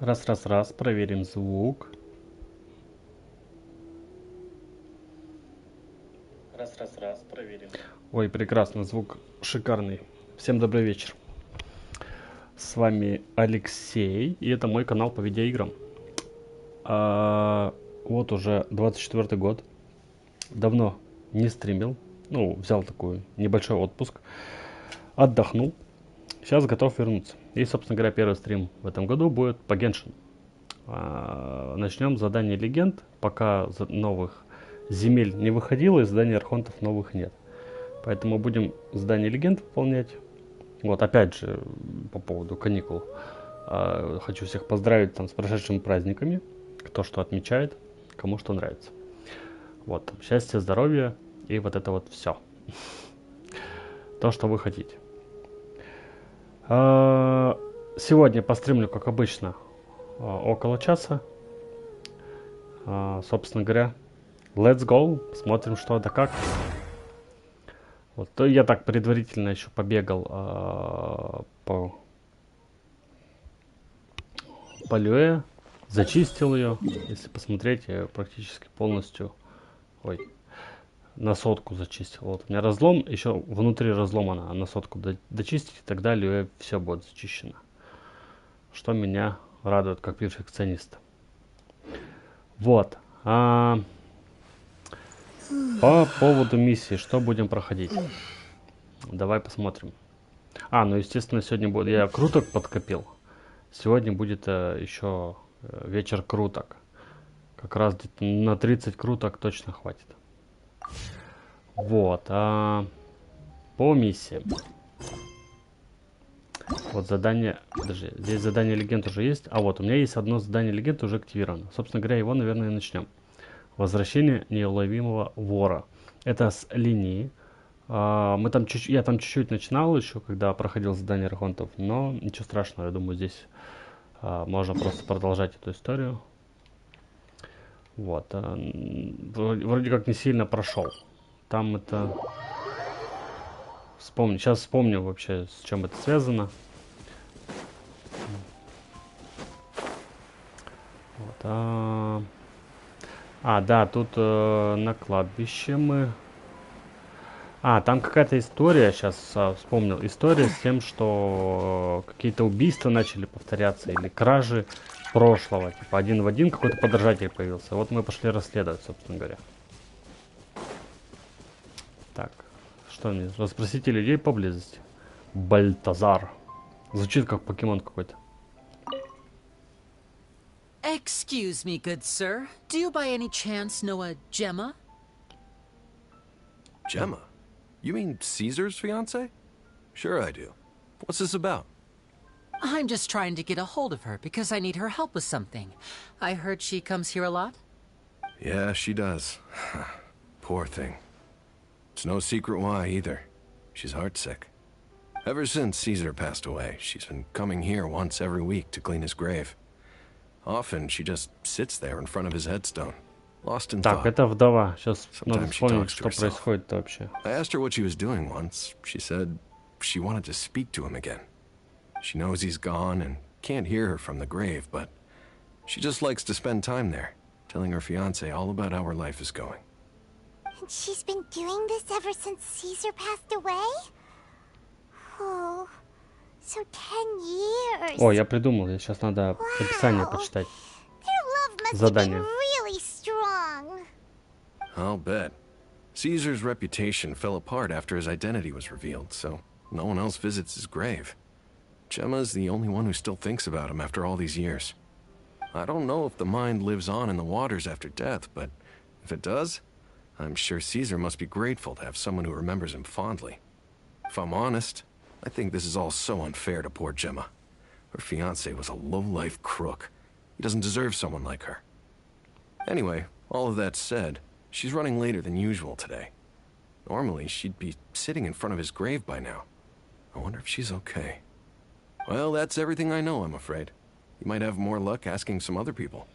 Раз, проверим звук. Проверим. Ой, прекрасно, звук шикарный. Всем добрый вечер. С вами Алексей, и это мой канал по видеоиграм. Вот уже 24 год. Давно не стримил. Ну, взял такой небольшой отпуск. Отдохнул. Сейчас готов вернуться. И, собственно говоря, первый стрим в этом году будет по Genshin. Начнем с задания легенд. Пока новых земель не выходило, и заданий архонтов новых нет. Поэтому будем задание легенд выполнять. Вот, опять же, по поводу каникул. Хочу всех поздравить там с прошедшими праздниками. Кто что отмечает, кому что нравится. Вот, счастья, здоровья и вот это вот все. То, что вы хотите. Сегодня постримлю, как обычно, около часа. Собственно говоря, let's go. Смотрим, что да как. Вот, то я так предварительно еще побегал по Люэ, зачистил ее. Если посмотреть, я ее практически полностью, на сотку зачистил. Вот у меня разлом, еще внутри разлома на сотку дочистить, и тогда Люэ все будет зачищено. Что меня радует как перфекциониста. Вот. По поводу миссии, что будем проходить? Давай посмотрим. Ну естественно, сегодня будет... Я круток подкопил. Сегодня будет еще вечер круток. Как раз где-то на 30 круток точно хватит. Вот. По миссии. Вот задание... Подожди, здесь задание легенд уже есть. Вот, у меня есть одно задание легенд уже активировано. Собственно говоря, его, наверное, и начнем. Возвращение неуловимого вора. Это с линии. Я там чуть-чуть начинал еще, когда проходил задание архонтов, но ничего страшного, я думаю, здесь можно просто продолжать эту историю. Вот. Вроде как не сильно прошел. Там это... Сейчас вспомню вообще, с чем это связано. Вот, да, тут на кладбище мы... там какая-то история, сейчас вспомнил. История с тем, что какие-то убийства начали повторяться или кражи прошлого. Типа один в один какой-то подражатель появился. Вот мы пошли расследовать, собственно говоря. Так, что мне? Расспросите людей поблизости. Бальтазар. Звучит как покемон какой-то. Excuse me, good sir. Do you by any chance know a Gemma? Gemma? You mean Caesar's fiance? Sure I do. What's this about? I'm just trying to get a hold of her because I need her help with something. I heard she comes here a lot. Yeah, she does. Poor thing. It's no secret why either. She's heartsick. Ever since Caesar passed away, she's been coming here once every week to clean his grave. Often she just sits there in front of his headstone, lost in thought. Так, это вдова. Сейчас надо Sometimes she вспомнить, talks to что herself. происходит вообще. I asked her what she was doing once. She said she wanted to speak to him again. She knows he's gone and can't hear her from the grave, but she just likes to spend time there, telling her fiancé all about how her life is going. And she's been doing this ever since Caesar passed away? Oh, so 10 years. Я придумал. Сейчас надо описание почитать. Their love must have Задание. been really strong. I'll bet. Caesar's reputation fell apart after his identity was revealed, so no one else visits his grave. Gemma's the only one who still thinks about him after all these years. I don't know if the mind lives on in the waters after death, but if it does, I'm sure Caesar must be grateful to have someone who remembers him fondly. If I'm honest, I think this is all so unfair to poor Gemma. Her fiancé was a low-life crook. He doesn't deserve someone like her. Anyway, all of that said, she's running later than usual today. Normally, she'd be sitting in front of his grave by now. I wonder if she's okay. Well, that's everything I know, I'm afraid. You might have more luck asking some other people.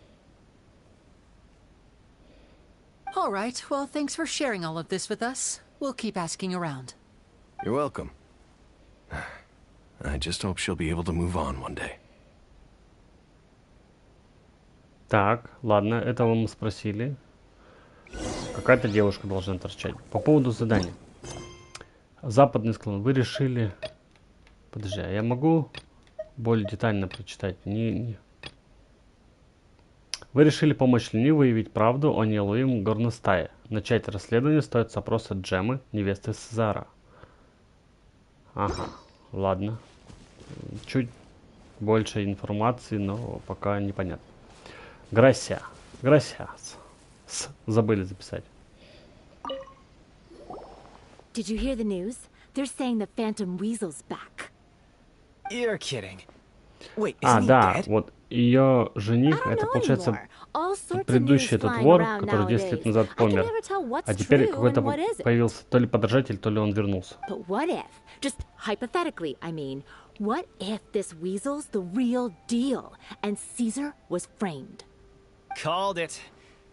All right, well, thanks for sharing all of this with us. We'll keep asking around. You're welcome. I just hope she'll be able to move on one day. Так, ладно, этого мы спросили. Какая-то девушка должна торчать. По поводу задания. Западный склон. Вы решили... Подожди, а я могу более детально прочитать? Вы решили помочь Лени выявить правду о неуловимом горностае. Начать расследование стоит с опроса Джеммы, невесты Сезара. Ага, ладно. Чуть больше информации, но пока непонятно. Грасиас. Забыли записать. Did you hear the news? They're saying the Phantom Weasel's back. You're kidding. Wait, isn't he Да, dead? вот ее I жених, don't это know получается anymore. All sorts of предыдущий news этот flying вор, around который 10 лет nowadays. назад I can помер. never tell what's А теперь true какой-то and what isn't. появился то ли подражатель, то ли он вернулся. But what if, just hypothetically, I mean, what if this weasel's the real deal and Caesar was framed? Called it.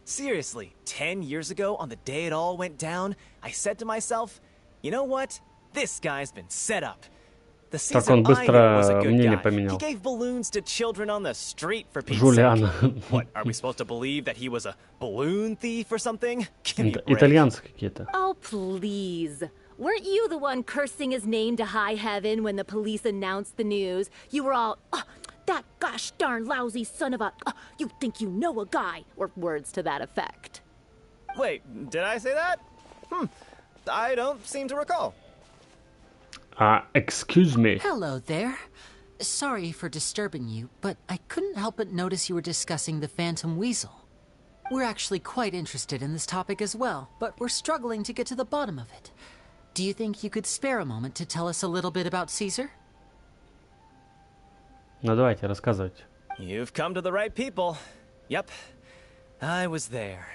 Seriously, 10 years ago, on the day it all went down, I said to myself, you know what? This guy's been set up. The Так Caesar он I knew быстро was a good мнение guy. поменял. He gave balloons to children on the street for Pete's Жулиан. sake. What, are we supposed to believe that he was a balloon thief or something? Give me a break. Итальянцы какие-то. Oh, please. Weren't you the one cursing his name to high heaven when the police announced the news? You were all, "Oh, that gosh darn lousy son of a, you think you know a guy," or words to that effect. Wait, did I say that? I don't seem to recall. Excuse me. Hello there. Sorry for disturbing you, but I couldn't help but notice you were discussing the Phantom Weasel. We're actually quite interested in this topic as well, but we're struggling to get to the bottom of it. Do you think you could spare a moment to tell us a little bit about Caesar? Ну давайте, рассказывайте. You've come to the right people. Yep, I was there.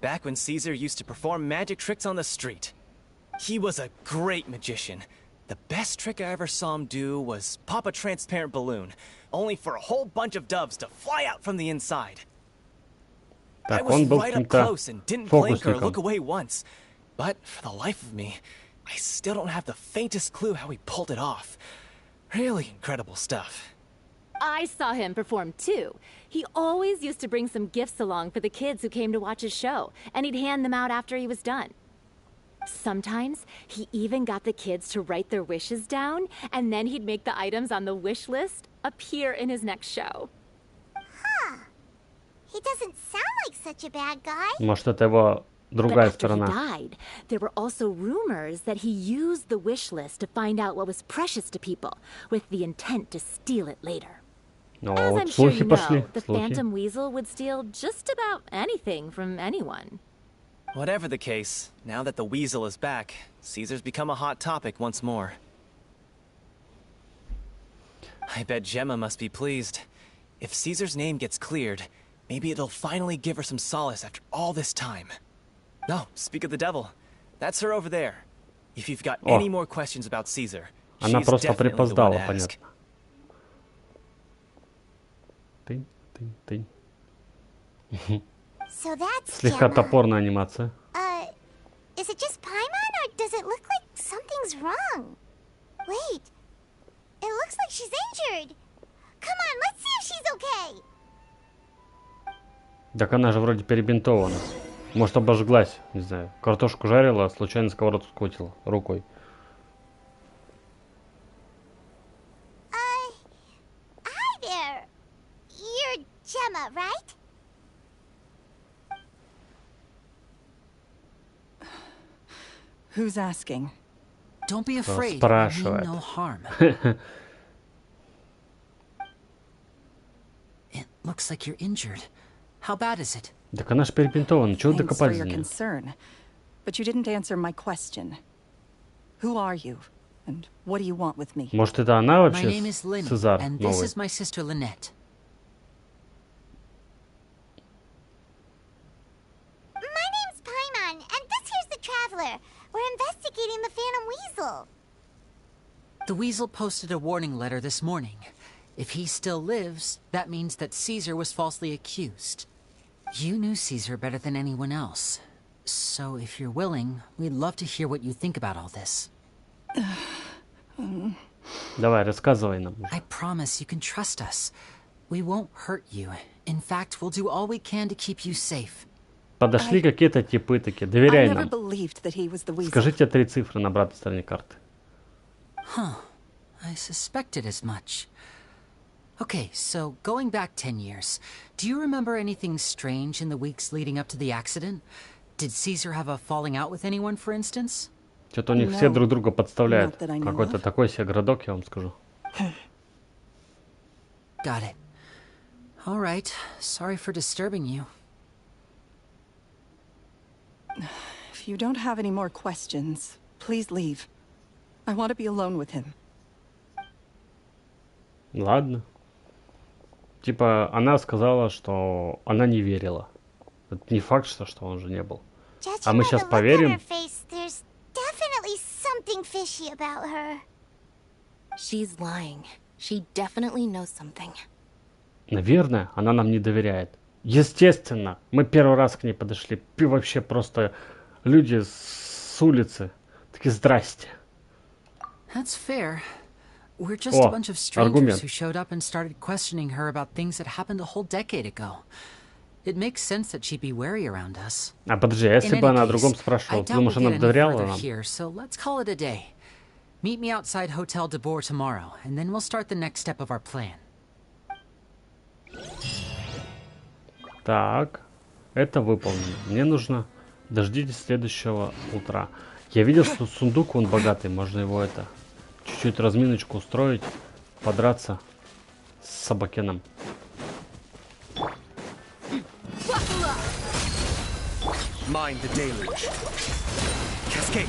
Back when Caesar used to perform magic tricks on the street. He was a great magician. The best trick I ever saw him do was pop a transparent balloon, only for a whole bunch of doves to fly out from the inside. I Так, was он был right up каким-то close and didn't blink or look фокусником. away once. But for the life of me, I still don't have the faintest clue how he pulled it off. Really incredible stuff. I saw him perform too. He always used to bring some gifts along for the kids who came to watch his show, and he'd hand them out after he was done. Sometimes he even got the kids to write their wishes down, and then he'd make the items on the wish list appear in his next show. He doesn't sound like such a bad guy. Может, это его But другая after he сторона. died, there were also rumors that he used the wish list to find out what was precious to people, with the intent to steal it later. Но As вот I'm sure слухи you пошли. know, the Слухи. Phantom Weasel would steal just about anything from anyone. Whatever the case, now that the weasel is back, Caesar's become a hot topic once more. I bet Gemma must be pleased. If Caesar's name gets cleared, maybe it'll finally give her some solace after all this time. No, speak of the devil. That's her over there. If you've got any more questions about Caesar, Она she's просто definitely the one припоздала, to ask. понятно. Тынь. So that's Слегка Gemma. топорная анимация. Is it just Paimon, or does it look like something's wrong? Wait, it looks like she's injured. Come on, let's see if she's okay. Так она же вроде перебинтована. Может, обожглась, не знаю. Картошку жарила, а случайно сковородку скрутила рукой. Hi there. You're Gemma, right? Who's asking? Don't be afraid. I mean спрашивает. no harm. It looks like you're injured. How bad is it? Так она же перебинтована. Чего Thanks for докопались your до нее? concern. But you didn't answer my question. Who are you? And what do you want with me? Может, это она My вообще name is Lynn, Сезар and this новый? is my sister Lynette. My name's Paimon, and this here's the Traveler. We're investigating the Phantom Weasel. The Weasel posted a warning letter this morning. If he still lives, that means that Caesar was falsely accused. You knew Caesar better than anyone else. So if you're willing, we'd love to hear what you think about all this. Давай, рассказывай нам. I promise you can trust us. We won't hurt you. In fact, we'll do all we can to keep you safe. Подошли какие-то типы такие. Доверяй I never нам. believed that he was the weasel. Скажите 3 цифры на обратной стороне карты. I suspected as much. Okay, so going back 10 years, do you remember anything strange in the weeks leading up to the accident? Did Caesar have a falling out with anyone, for instance? Что-то у них все друг друга подставляют. Not that I know Какой-то of. такой себе городок, я вам скажу. Got it. All right. Sorry for disturbing you. If you don't have any more questions, please leave. I want to be alone with him. Ладно. Типа, она сказала, что она не верила. Это не факт, что он уже не был. А мы сейчас поверим? There's definitely something fishy about her. She's lying. She definitely knows something. Наверное, она нам не доверяет. Естественно, мы первый раз к ней подошли. Вообще просто люди с улицы. Такие, здрасте. That's fair. We're just a bunch of strangers аргумент. who showed up and started questioning her about things that happened a whole decade ago. It makes sense that she'd be wary around us. А подожди, а если In бы any она о case, другом I спрашивала, ты doubt думаешь, we'll она get any доверяла further нам? here, so let's call it a day. Meet me outside Hotel de Boer tomorrow, and then we'll start the next step of our plan. Так, это выполнено. Мне нужно... Дождитесь следующего утра. Я видел, что сундук, он богатый. Можно его это... Чуть-чуть разминочку устроить. Подраться с собакеном. Mind the deluge. Cascade.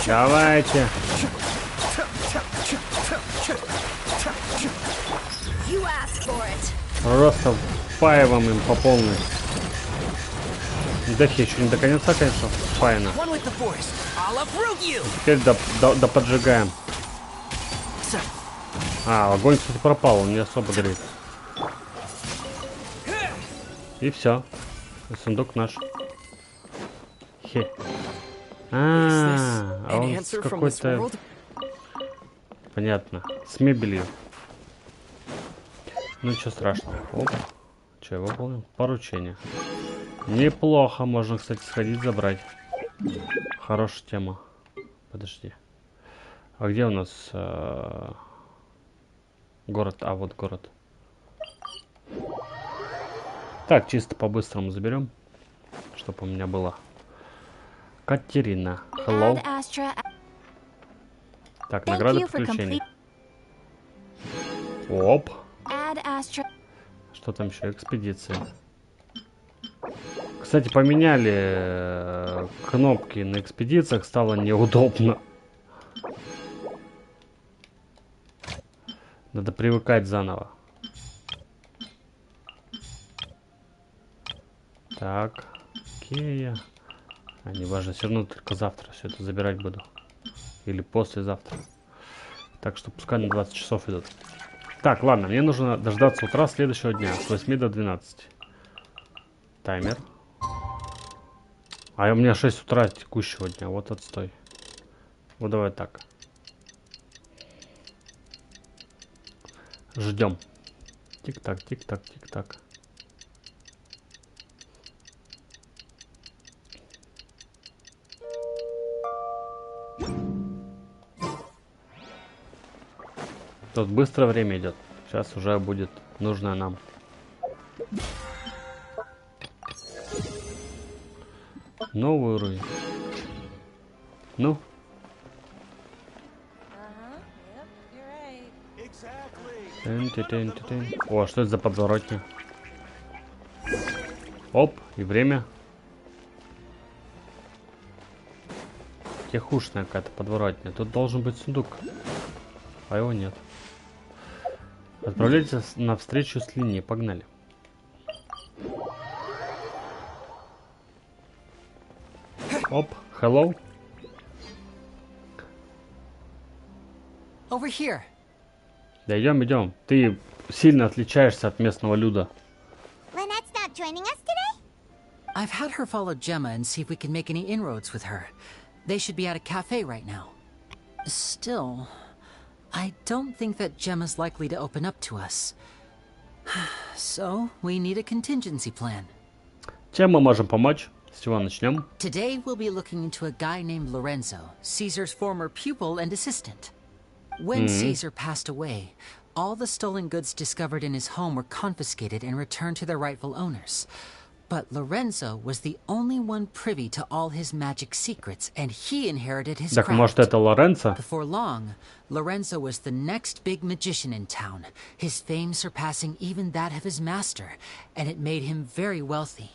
Давайте. You asked for it. Просто впаиваем им по полной. Дахи еще не до конца, конечно, впаяно. One with the force. I'll uproot you. Теперь поджигаем. А, огонь, кстати, пропал, он не особо горит. И все. Сундук наш. Хе. А он с какой-то... Понятно. С мебелью. Ну, ничего страшного. Оп. Че, выполнил? Поручение. Неплохо. Можно, кстати, сходить забрать. Хорошая тема. Подожди. А где у нас город? А, вот город. Так, чисто по-быстрому заберем. Чтобы у меня было. Катерина. Hello. Ad Astra. Так, Thank награда you for приключений. Оп. Ad Astra. Что там еще? Экспедиция. Кстати, поменяли кнопки на экспедициях, стало неудобно. Надо привыкать заново. Так, Кея. А, неважно, все равно только завтра все это забирать буду. Или послезавтра. Так что пускай на 20 часов идут. Так, ладно, мне нужно дождаться утра следующего дня. С 8 до 12. Таймер. А у меня 6 утра текущего дня. Вот отстой. Вот давай так. Ждем. Тик-так, тик-так, тик-так. Тут быстро время идет. Сейчас уже будет нужно нам. Новый уровень. Ну. Тын-ты-тын-ты-тын. О, что это за подворотня? Оп, и время. Техушная какая-то подворотня. Тут должен быть сундук. А его нет. Отправляйтесь на встречу с линией. Погнали. Оп, hello. Over here. Да идем, идем. Ты сильно отличаешься от местного люда. Lynette's not joining us today? I've had her follow Gemma and see if we can make any inroads with her. They should be at a cafe right now. Still, I don't think that Gemma's likely to open up to us. So, we need a contingency plan. Чем мы можем помочь? С чего начнем? Today, we'll be looking into a guy named Lorenzo, Caesar's former pupil and assistant. When Caesar passed away, all the stolen goods discovered in his home were confiscated and returned to their rightful owners. But Lorenzo was the only one privy to all his magic secrets, and he inherited his Так, craft. может, это Лоренцо? Before long, Lorenzo was the next big magician in town, his fame surpassing even that of his master, and it made him very wealthy.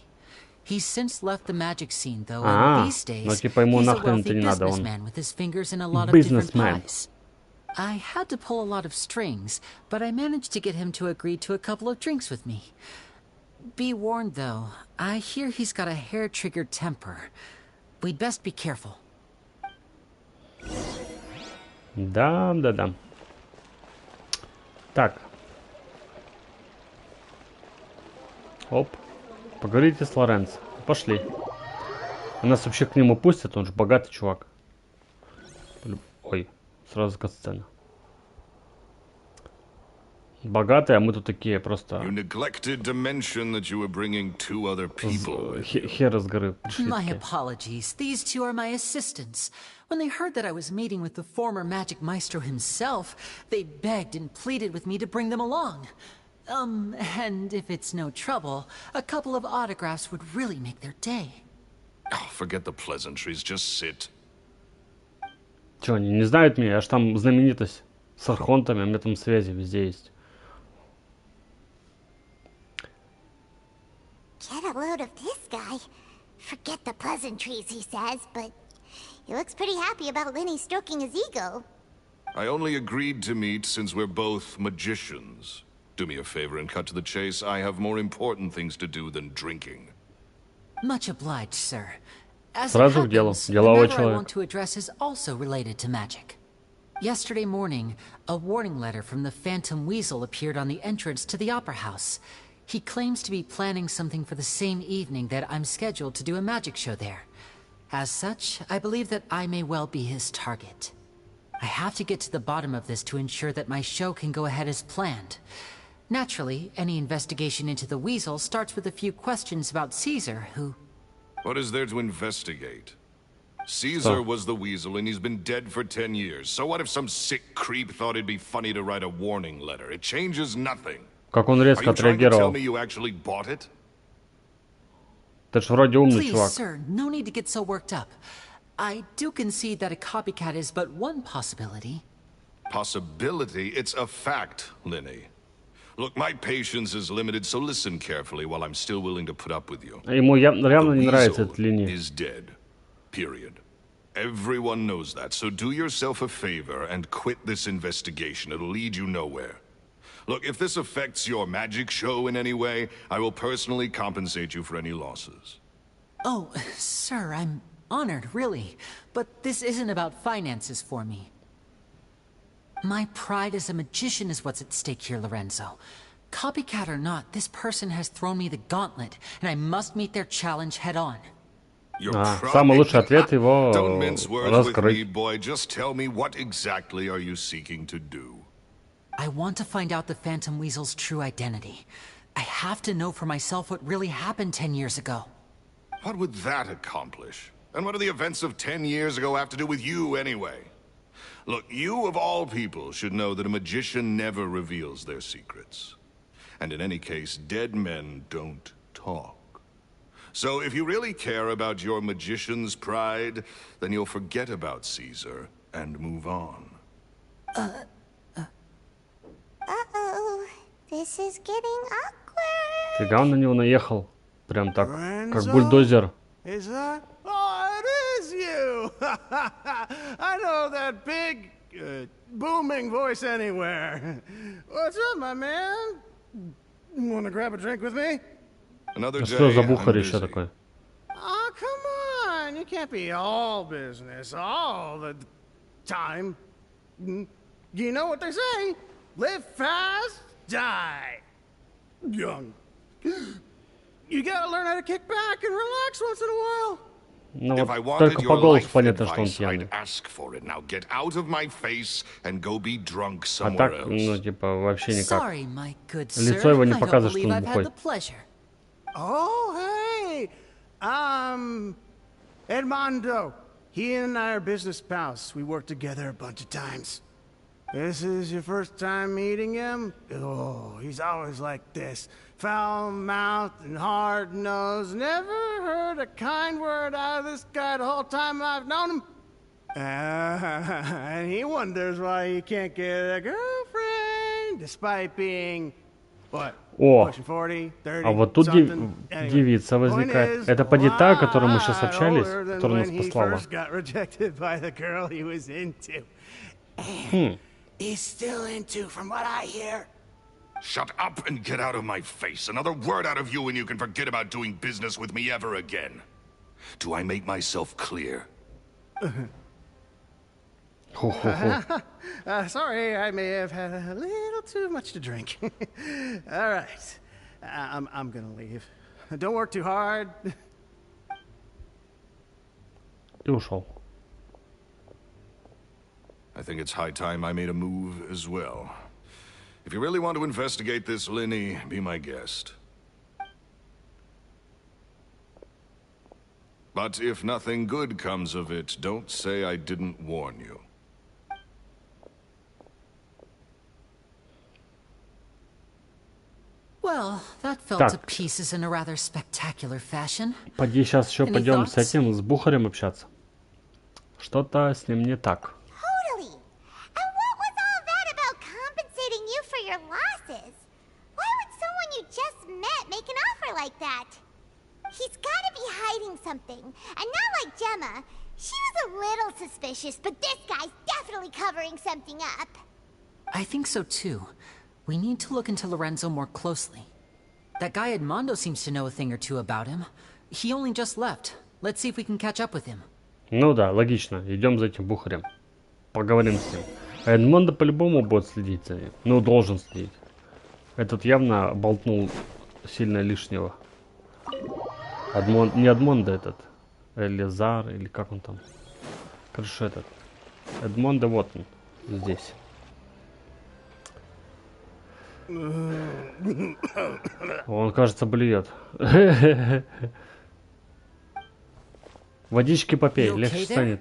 He's since left the magic scene, though, and these days, ну типа ему he's a нахрен это wealthy не надо, он businessman with his fingers in a lot of different businessman. pies. I had to pull a lot of strings, but I managed to get him to agree to a couple of drinks with me. Be warned, though, I hear he's got a hair-triggered temper. We'd best be careful. Да. Так. Оп. Поговорите с Лоренцо. Пошли. Нас вообще к нему пустят, он же богатый чувак. Ой, сразу катсцена. Богатые, а мы тут такие просто... You neglected to mention that you were bringing 2 other people with you. Хер с горы пришли My такие. apologies. These 2 are my assistants. When they heard that I was meeting with the former magic maestro himself, they begged and pleaded with me to bring them along. And if it's no trouble, a couple of autographs would really make their day. Oh, forget the pleasantries, just sit. Че, они не знают меня? Аж там знаменитость с архонтами, у меня там связи везде есть. Get a load of this guy. Forget the pleasantries, he says, but he looks pretty happy about Lenny stroking his ego. I only agreed to meet since we're both magicians. Do me a favor and cut to the chase. I have more important things to do than drinking. Much obliged, sir. As Сразу it к делу. happens, the Деловой matter I человек. want to address is also related to magic. Yesterday morning, a warning letter from the Phantom Weasel appeared on the entrance to the Opera House. He claims to be planning something for the same evening that I'm scheduled to do a magic show there. As such, I believe that I may well be his target. I have to get to the bottom of this to ensure that my show can go ahead as planned. Naturally, any investigation into the Weasel starts with a few questions about Caesar, who... What is there to investigate? Caesar was the Weasel, and he's been dead for 10 years. So what if some sick creep thought it'd be funny to write a warning letter? It changes nothing. Как он Are резко you trying to tell отреагировал. me you actually bought it? Ты ж вроде умный Please, чувак. sir, no need to get so worked up. I do concede that a copycat is but one possibility. Possibility? It's a fact, Lenny. Look, my patience is limited, so listen carefully while I'm still willing to put up with you. Ему явно не The нравится Weasel эта линия. is dead. Period. Everyone knows that, so do yourself a favor and quit this investigation. It'll lead you nowhere. Look, if this affects your magic show in any way, I will personally compensate you for any losses. Oh, sir, I'm honored, really. But this isn't about finances for me. My pride as a magician is what's at stake here, Lorenzo. Copycat or not, this person has thrown me the gauntlet, and I must meet their challenge head on. Your pride? Самый лучший ответ его Don't mince words with me, раскрыть. boy. Just tell me, what exactly are you seeking to do? I want to find out the Phantom Weasel's true identity. I have to know for myself what really happened 10 years ago. What would that accomplish? And what do the events of 10 years ago have to do with you, anyway? Look, you of all people should know that a magician never reveals their secrets. And in any case, dead men don't talk. So if you really care about your magician's pride, then you'll forget about Caesar and move on. Uh-oh. This is getting awkward. Фига он на него наехал. Прям так, как бульдозер. Is that? Oh, it is you! I know that big, booming voice anywhere. What's up, my man? Want to grab a drink with me? Another Что day, за I'm бухарь еще busy. такой? Oh, come on. You can't be all business all the time. You know what they say? Live fast, die young. You gotta learn how to kick back and relax once in a while. Ну If вот I wanted только по your голосу life понятно, что он advice, пьяный. I'd ask for it. Now get out of my face and go be drunk А somewhere так, ну else. типа, вообще никак. Sorry, my good Лицо sir. его не I don't показывает, что believe он I've had бухой. the pleasure. Oh, hey! Edmondo. He and I are business pals. We worked together a bunch of times. This is your first time meeting him? Oh, he's always like this. Foul-mouthed and hard-nosed. Never heard a kind word out of this guy the whole time I've known him. And he wonders why he can't get a girlfriend, despite being, what, О, pushing 40, 30, а вот тут something. девица возникает. Это поди та, о которой мы сейчас общались, которая нас послала. Got rejected by the girl he was into. He's still into, from what I hear. Shut up and get out of my face. Another word out of you and you can forget about doing business with me ever again. Do I make myself clear? Хо-хо-хо. Sorry, I may have had a little too much to drink. All right, I'm gonna leave. Don't work too hard. И ушел. I think it's high time I made a move as well. If you really want to investigate this, Linny, be my guest. But if nothing good comes of it, don't say I didn't warn you. Well, that fell Так. to pieces in a rather spectacular fashion. Поди сейчас еще Any пойдем с thoughts? этим, с Бухарем общаться. Что-то с ним не так. Totally. And what was all that about compensating you for your losses? Why would someone you just met make an offer like that? He's gotta be hiding something. And not like Gemma. She was a little suspicious, but this guy's definitely covering something up. I think so too. We need to look into Lorenzo more closely. That guy Edmondo seems to know a thing or two about him. He only just left. Let's see if we can catch up with him. Ну да, логично. Идем за этим Бухарем. Поговорим с ним. А Эдмондо по-любому будет следить за ним. Ну, должен следить. Этот явно болтнул сильно лишнего. Не Эдмондо этот. Элизар, или как он там. Короче, этот. Эдмондо, вот он. Здесь. Он, кажется, блюет. Водички попей, You okay легче there? станет.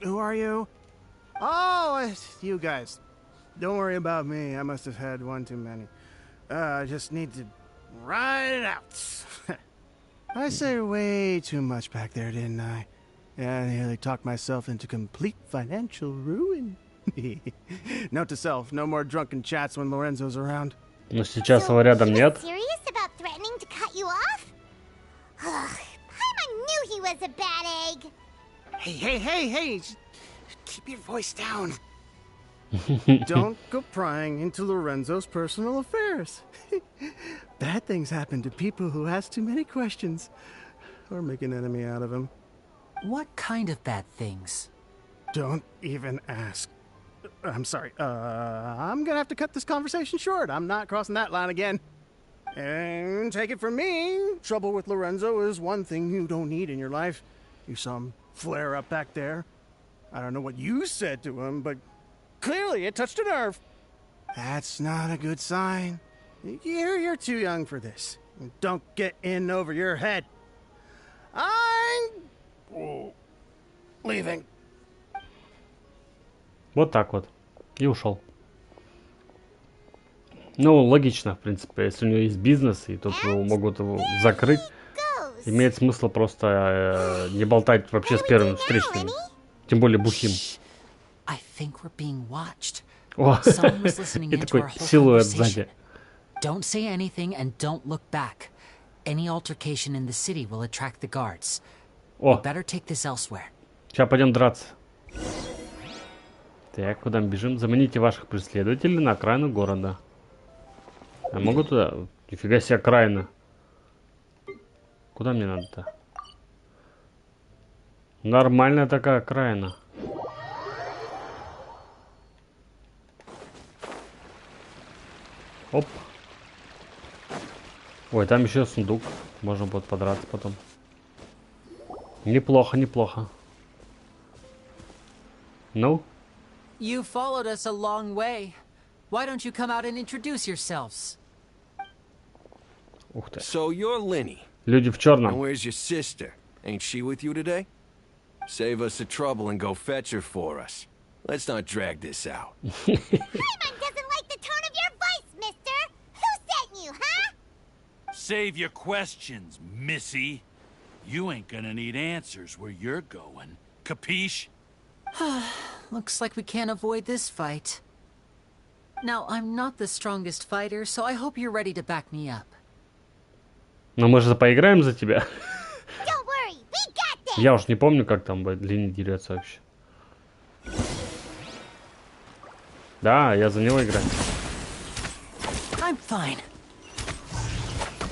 Who are you? Oh, it's you guys. Don't worry about me. I must have had one too many. I just need to ride it out. I said way too much back there, didn't I? Yeah, I nearly talked myself into complete financial ruin. Note to self, no more drunken chats when Lorenzo's around. Но сейчас его рядом he нет. was serious about threatening to cut you off? Ugh, Paimon knew he was a bad egg. Hey, keep your voice down. Don't go prying into Lorenzo's personal affairs. Bad things happen to people who ask too many questions or make an enemy out of him. What kind of bad things? Don't even ask. I'm sorry. I'm gonna have to cut this conversation short. I'm not crossing that line again. And take it from me, trouble with Lorenzo is one thing you don't need in your life. You saw him flare up back there. I don't know what you said to him, but clearly it touched a nerve. That's not a good sign. You're too young for this. Don't get in over your head. I'm leaving. Вот так вот. И ушел. Ну, логично, в принципе. Если у него есть бизнес, и тут могут его закрыть, имеет смысл просто не болтать вообще с первыми встречными. Тем более бухим. I think we're being watched. О, Someone was listening и in to такой our whole силуэт conversation. сзади. Don't say anything and don't look back. Any altercation in the city will attract the guards. We О, better take this elsewhere. сейчас пойдем драться. Так, куда мы бежим? Заманите ваших преследователей на окраину города. Я могу туда? Нифига себе окраина. Куда мне надо-то? Нормальная такая окраина. Оп. Ой, там еще сундук. Можно будет подраться потом. Неплохо, неплохо. Ну? You followed us a long way. Why don't you come out and introduce yourselves? Ух ты. So you're Lenny. Люди в And черном. where's your sister? Ain't she with you today? Save us the trouble and go fetch her for us. Let's not drag this out. Paimon doesn't like the tone of your voice, mister! Who sent you, huh? Save your questions, missy. You ain't gonna need answers where you're going. Capiche? Looks like we can't avoid this fight. Now, I'm not the strongest fighter, so I hope you're ready to back me up. Но мы же поиграем за тебя. Don't worry, we got this! Я уж не помню, как там Линни дерется вообще. Да, я за него играю. I'm fine.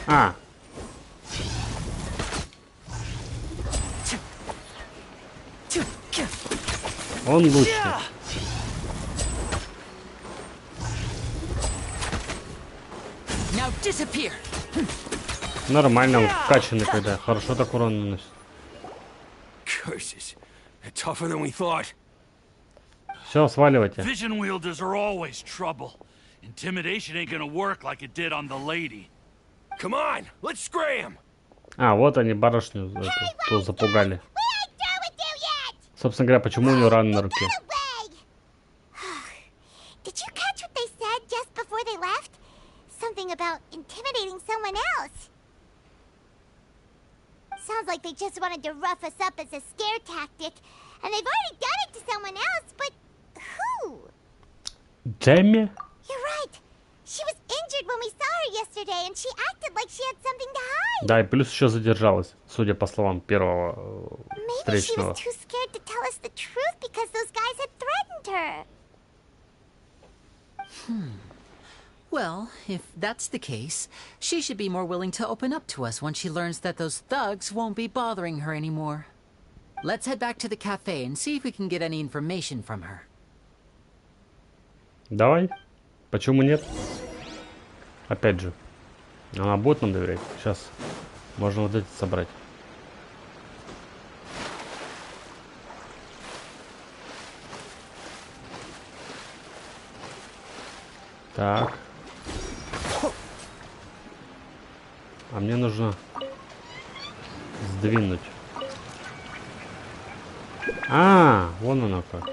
А. Он лучший. Now disappear. Нормально, он вкачанный, когда хорошо так урон наносит. Curses. They're tougher than we thought. Все, сваливайте. Vision wielders are always trouble. Intimidation ain't gonna work like it did on the lady. Come on, let's scram. А, вот они барышню эту, ту запугали. We ain't through with you yet! Собственно говоря, почему у нее рана на руке? Get away! Did you catch what they said just before they left? Something about intimidating someone else. Sounds like they just wanted to rough us up as a scare tactic. And they've already done it to someone else, but who? Джемми? You're right. She was injured when we saw her yesterday, and she acted like she had something to hide. Да, и плюс еще задержалась, судя по словам первого Maybe she встречного. was too scared to tell us the truth because those guys had threatened her. Well, if that's the case, she should be more willing to open up to us once she learns that those thugs won't be bothering her anymore. Let's head back to the cafe and see if we can get any information from her. Давай. Почему нет? Опять же. Она будет нам доверять. Сейчас. Можно вот эти собрать. Так. А мне нужно сдвинуть. А, вон оно как.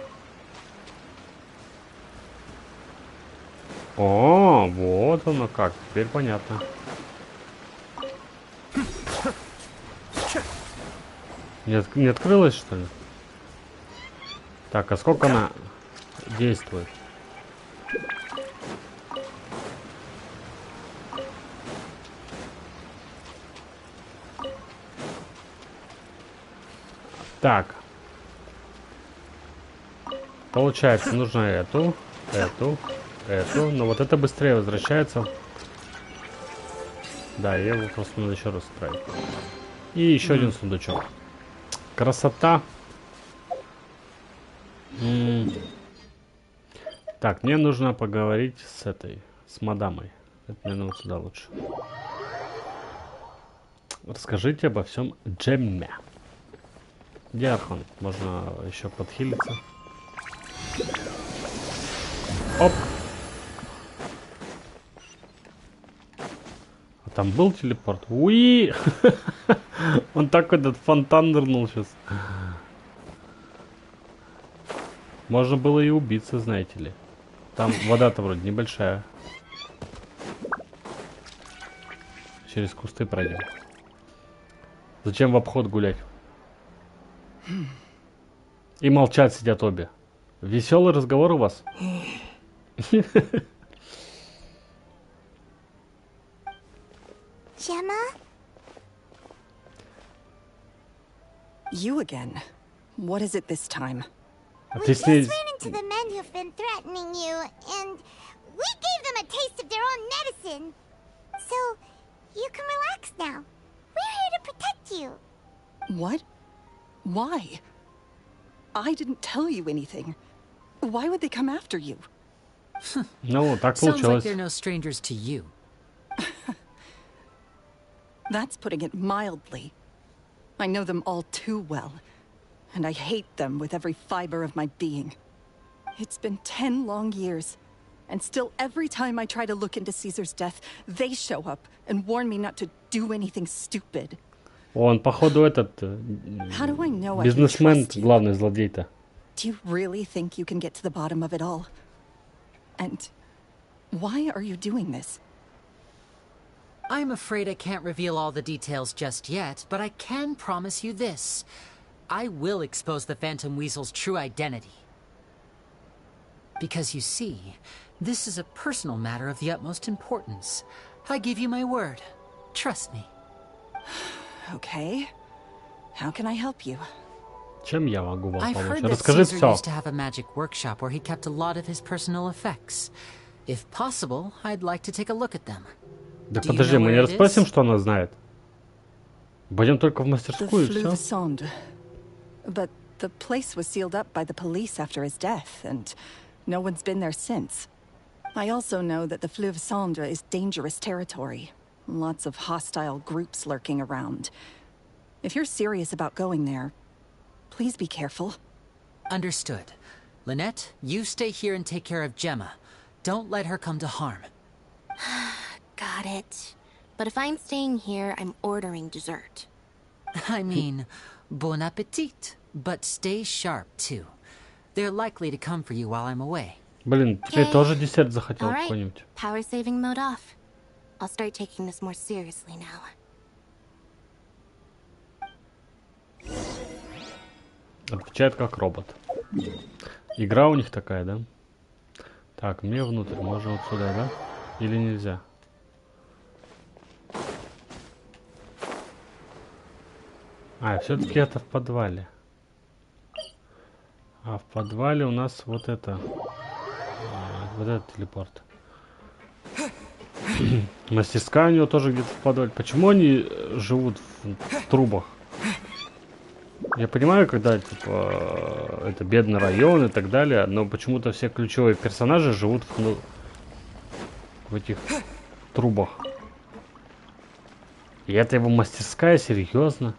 О, вот оно как. Теперь понятно. Не открылось, что ли? Так, а сколько она действует? Так. Получается, нужно эту. Но вот это быстрее возвращается. Да, и его просто надо еще раз отправить. И еще один сундучок. Красота. Так, мне нужно поговорить с этой, с мадамой. Это мне нужно сюда лучше. Расскажите обо всем Джемме. Где Архон? Можно еще подхилиться. Оп. А там был телепорт? Уи! Он так этот фонтан нырнул сейчас. Можно было и убиться, знаете ли. Там вода-то вроде небольшая. Через кусты пройдем. Зачем в обход гулять? И молчать сидят обе. Веселый разговор у вас? Gemma? You again. What is it this time? We just ran into the men who've been threatening you, and we gave them a taste of their own medicine. So, you can relax now. We're here to protect you. What? Why? I didn't tell you anything. Why would they come after you? Ну, так Sounds like получилось. they're no strangers to you. That's putting it mildly. I know them all too well, and I hate them with every fiber of my being. It's been 10 long years, and still every time I try to look into Caesar's death, they show up and warn me not to do anything stupid. Он, походу, этот How do I know I can бизнесмен, trust you? главный злодей-то. Do you really think you can get to the bottom of it all? And why are you doing this? I'm afraid I can't reveal all the details just yet, but I can promise you this. I will expose the Phantom Weasel's true identity. Because you see, this is a personal matter of the utmost importance. I give you my word. Trust me. Okay. How can I help you? Чем я могу вам I've помочь? heard that Расскажи Caesar все. used to have a magic workshop where he kept a lot of his personal effects. If possible, I'd like to take a look at them. Да Do you подожди, know мы where не it расспросим, is? что она знает. Пойдем только в The мастерскую и Fleuve все. Sonde. But the place was sealed up by the police after his death, and no one's been there since. I also know that the Fleuve Sonde is dangerous territory. Lots of hostile groups lurking around. If you're serious about going there, please be careful. Understood. Lynette, you stay here and take care of Gemma. Don't let her come to harm. Got it. But if I'm staying here, I'm ordering dessert. I mean, bon appetit. But stay sharp, too. They're likely to come for you while I'm away. Блин, теперь Okay. тоже десерт захотел All right. какой-нибудь. Power saving mode off. I'll start taking this more seriously now. Отвечает как робот. Игра у них такая, да? Так, мне внутрь. Можно вот сюда, да? Или нельзя? А, все-таки это в подвале. А в подвале у нас вот это. Вот этот телепорт. Мастерская у него тоже где-то в подвале. Почему они живут в трубах? Я понимаю, когда типа это бедный район и так далее, но почему-то все ключевые персонажи живут в этих трубах. И это его мастерская, серьезно?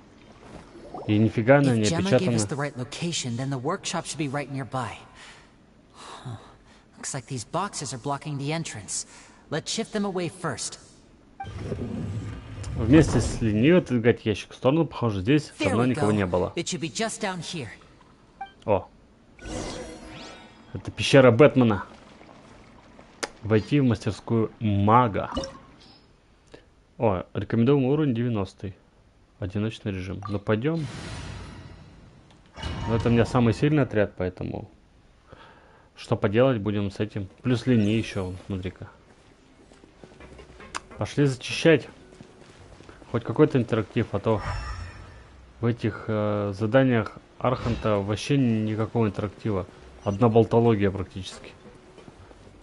И нифига она не If Gemma gave us опечатана. the right location, then the workshop should be right nearby. Huh. Looks like these boxes are blocking the entrance. Let's shift them away first. Вместе с ленивой отодвигать ящик в сторону, похоже, здесь There давно we никого go. не было. It should be just down here. О. Это пещера Бэтмена. Войти в мастерскую мага. О, рекомендуемый уровень 90. Одиночный режим. Ну пойдем. Но это у меня самый сильный отряд, поэтому что поделать будем с этим. Плюс линии еще, смотри-ка. Пошли зачищать. Хоть какой-то интерактив, а то в этих заданиях Арханта вообще никакого интерактива. Одна болтология практически.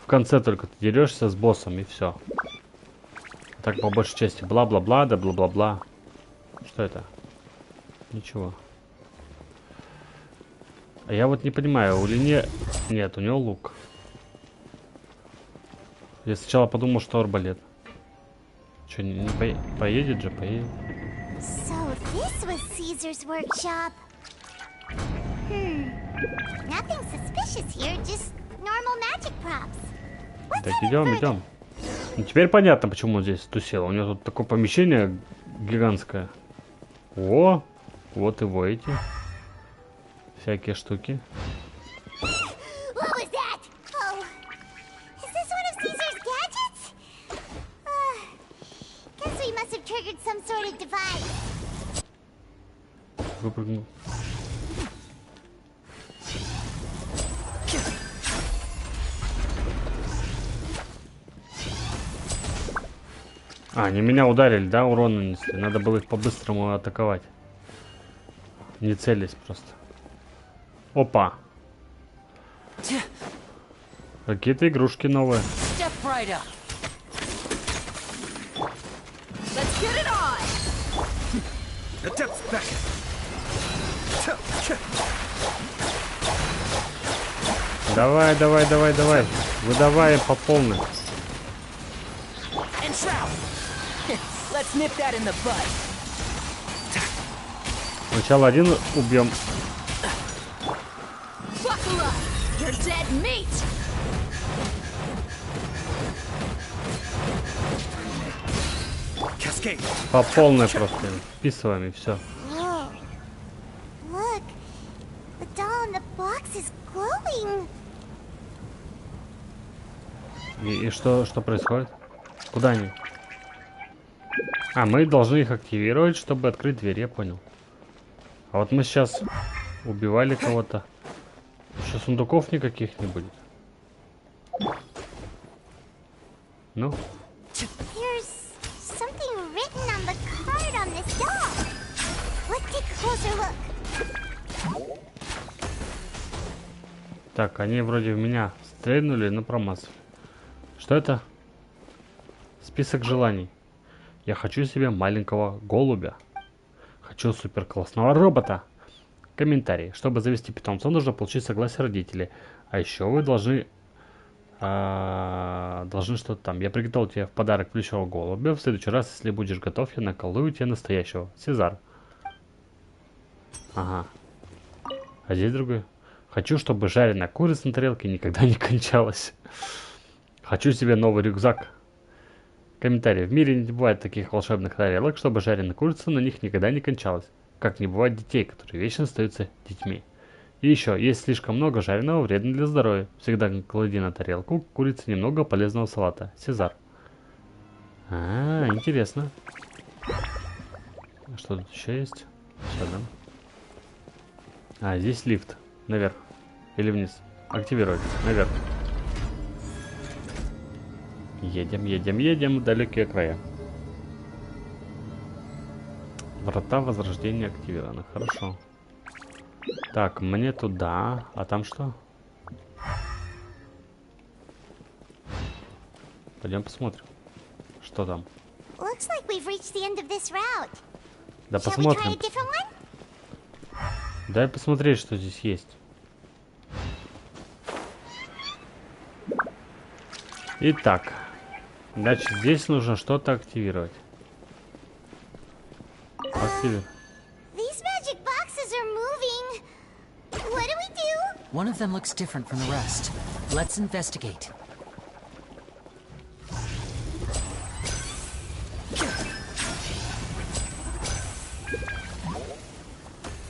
В конце только ты дерешься с боссом и все. Так по большей части бла-бла-бла, да бла-бла-бла. Что это? Ничего. А я вот не понимаю, у Лине... Нет, у него лук. Я сначала подумал, что арбалет. Че, не поедет же, поедет. So this was Caesar's workshop. Nothing suspicious here, just normal magic props. What's Так, headed идем, further? идем. Ну, теперь понятно, почему он здесь тусел. У него тут такое помещение гигантское. О, вот его эти всякие штуки. What was that? Oh, is this one of Caesar's gadgets? Guess we must have triggered some sort of device. Выпрыгнул. А, они меня ударили, да, урон нанесли. Надо было их по-быстрому атаковать. Не целясь просто. Опа. Какие-то игрушки новые. Step right up. Let's get it on! Adepts back. Давай, давай, давай, давай. Выдавай по полной. And shroud. Let's nip that in the bud. Сначала один убьем. Buckle up! You're dead meat! Cascade. По полной просто. Вписываем и все. Whoa. Look. The doll in the box is glowing. И что происходит? Куда они? А, мы должны их активировать, чтобы открыть дверь, я понял. А вот мы сейчас убивали кого-то. Еще сундуков никаких не будет. Ну? There's something written on the card on this doll. Let's take a closer look. Так, они вроде в меня стрельнули, но промазали. Что это? Список желаний. Я хочу себе маленького голубя. Хочу суперклассного робота. Комментарий. Чтобы завести питомца, нужно получить согласие родителей. А еще вы должны что-то там. Я приготовил тебе в подарок плюшевого голубя. В следующий раз, если будешь готов, я наколдую тебе настоящего. Сезар. Ага. А здесь другой. Хочу, чтобы жареная курица на тарелке никогда не кончалась. Хочу себе новый рюкзак. Комментарий. В мире не бывает таких волшебных тарелок, чтобы жареная курица на них никогда не кончалась. Как не бывает детей, которые вечно остаются детьми. И еще, есть слишком много жареного, вредно для здоровья. Всегда клади на тарелку курицы немного полезного салата. Сезар. А, интересно. Что тут еще есть? Все, да? А, здесь лифт. Наверх. Или вниз. Активировать. Наверх. Едем, едем, едем в далекие края. Врата возрождения активированы. Хорошо. Так, мне туда. А там что? Пойдем посмотрим. Что там? Looks like we've reached the end of this route. Да Shall we try посмотрим. a different one? Дай посмотреть, что здесь есть. Итак. Значит, здесь нужно что-то активировать. Активировать. These magic boxes are moving. What do we do? One of them looks different from the rest. Let's investigate.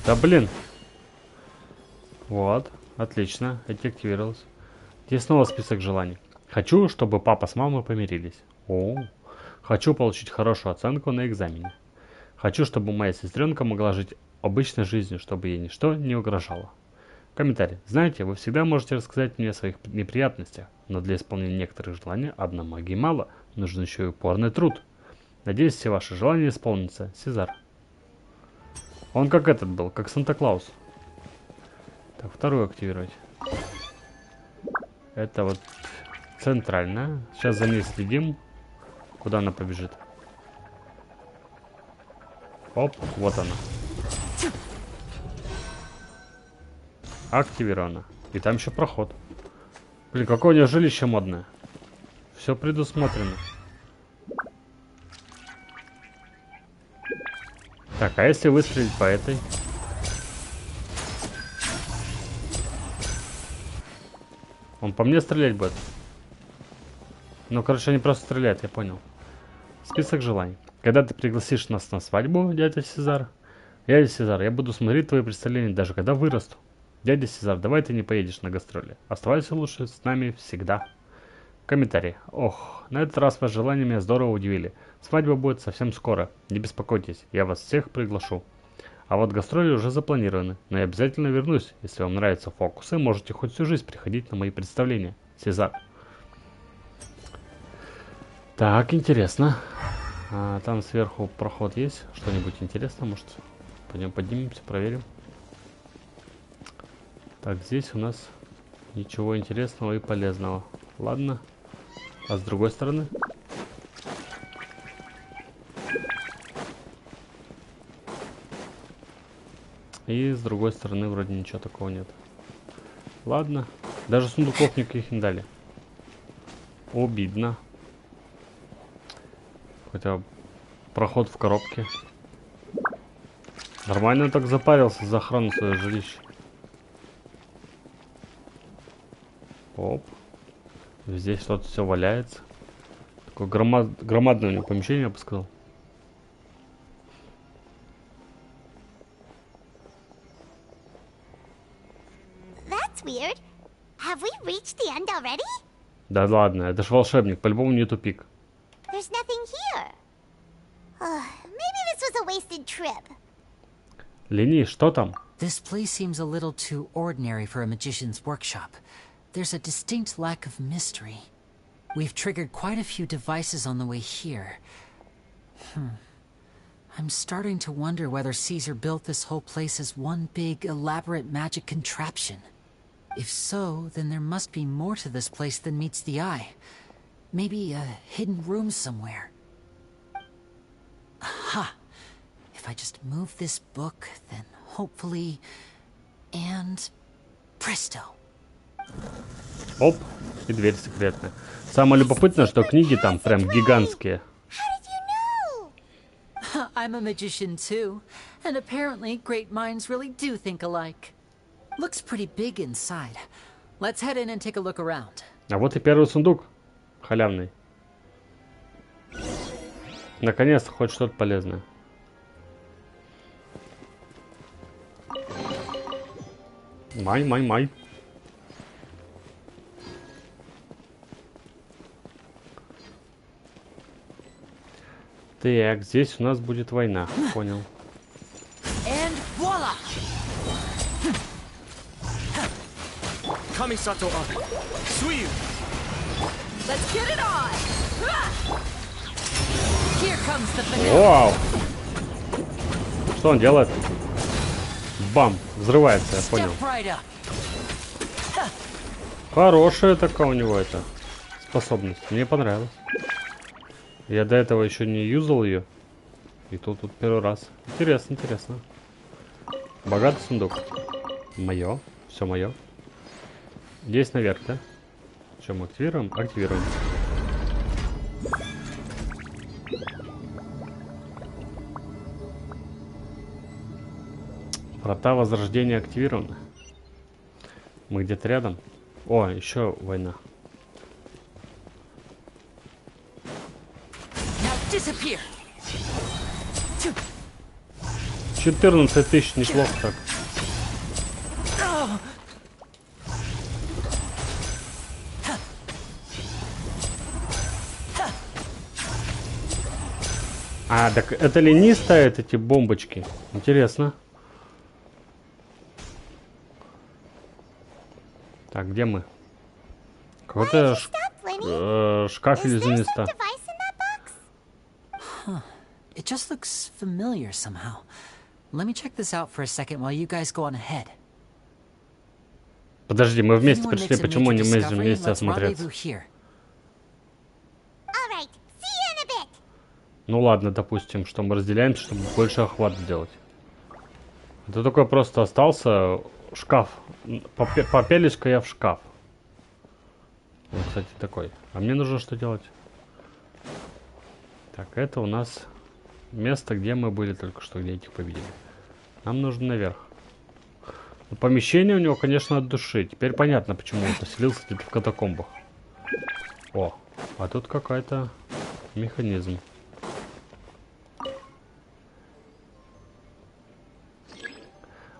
Да блин. Вот, отлично, эти активировалось. Здесь снова список желаний. Хочу, чтобы папа с мамой помирились. О, хочу получить хорошую оценку на экзамене. Хочу, чтобы моя сестренка могла жить обычной жизнью, чтобы ей ничто не угрожало. Комментарий. Знаете, вы всегда можете рассказать мне о своих неприятностях, но для исполнения некоторых желаний одной магии мало, нужен еще и упорный труд. Надеюсь, все ваши желания исполнятся. Сезар. Он как этот был, как Санта-Клаус. Так, вторую активировать. Это вот центральная. Сейчас за ней следим. Куда она побежит? Оп, вот она. Активировано. И там еще проход. Блин, какое у нее жилище модное. Все предусмотрено. Так, а если выстрелить по этой? Он по мне стрелять будет? Ну, короче, они просто стреляют, я понял. Список желаний. Когда ты пригласишь нас на свадьбу, дядя Сезар, я буду смотреть твои представления, даже когда вырасту. Дядя Сезар, давай ты не поедешь на гастроли. Оставайся лучше с нами всегда. Комментарий. Ох, на этот раз ваши желания меня здорово удивили. Свадьба будет совсем скоро. Не беспокойтесь, я вас всех приглашу. А вот гастроли уже запланированы, но я обязательно вернусь. Если вам нравятся фокусы, можете хоть всю жизнь приходить на мои представления. Сезар. Так, интересно. А, там сверху проход есть? Что-нибудь интересное, может? Пойдем поднимемся, проверим. Так, здесь у нас ничего интересного и полезного. Ладно. А с другой стороны? И с другой стороны вроде ничего такого нет. Ладно. Даже сундуков никаких не дали. Обидно. Хотя Проход в коробке. Нормально так запарился за охрану своего жилища. Оп. Здесь что-то все валяется. Такое громадное у него помещение, я бы сказал. That's weird. Have we reached the end already? Да ладно, это ж волшебник, по-любому не тупик. There's nothing here. Maybe this was a wasted trip. Лени, что там? This place seems a little too ordinary for a magician's workshop. There's a distinct lack of mystery. We've triggered quite a few devices on the way here. I'm starting to wonder whether Caesar built this whole place as one big, elaborate magic contraption. If so, then there must be more to this place than meets the eye. Maybe a hidden room somewhere. Aha! If I just move this book, then hopefully... And... Presto! Оп, и дверь секретная. Самое любопытное, что книги там прям гигантские. I'm a magician too, and apparently great minds really do think alike. Looks pretty big inside. Let's head in and take a look around. А вот и первый сундук. Халявный. Наконец-то хоть что-то полезное. Май. Так, здесь у нас будет война. Понял. And voila! Kamisato up. Suiyu. Let's get it on! Here comes the finale. Вау! Что он делает? Бам! Взрывается, я понял. Step right up. Хорошая такая у него эта способность. Мне понравилось. Я до этого еще не юзал ее. И тут первый раз. Интересно. Богатый сундук. Мое. Все мое. Здесь наверх, да? Что мы активируем? Активируем. Врата возрождения активированы. Мы где-то рядом. О, еще война. Now disappear. 14 тысяч, неплохо так. А, так это лени ставят эти бомбочки? Интересно. Так, где мы? Какой-то шкаф иллюзиониста. It just looks familiar somehow. Let me check this out for a second while you guys go on ahead. Подожди, мы вместе Anyone пришли, makes a почему не major мы discovery, вместе let's осмотреться? rendezvous here. All right, see you in a bit. Ну ладно, допустим, что мы разделяемся, чтобы больше охват сделать. Это только просто остался шкаф. Попелись-ка я в шкаф. Вот, кстати, такой. А мне нужно что делать? Так, это у нас место, где мы были только что, где этих победили. Нам нужно наверх. Ну, помещение у него, конечно, от души. Теперь понятно, почему он поселился где-то в катакомбах. О, а тут какой-то механизм.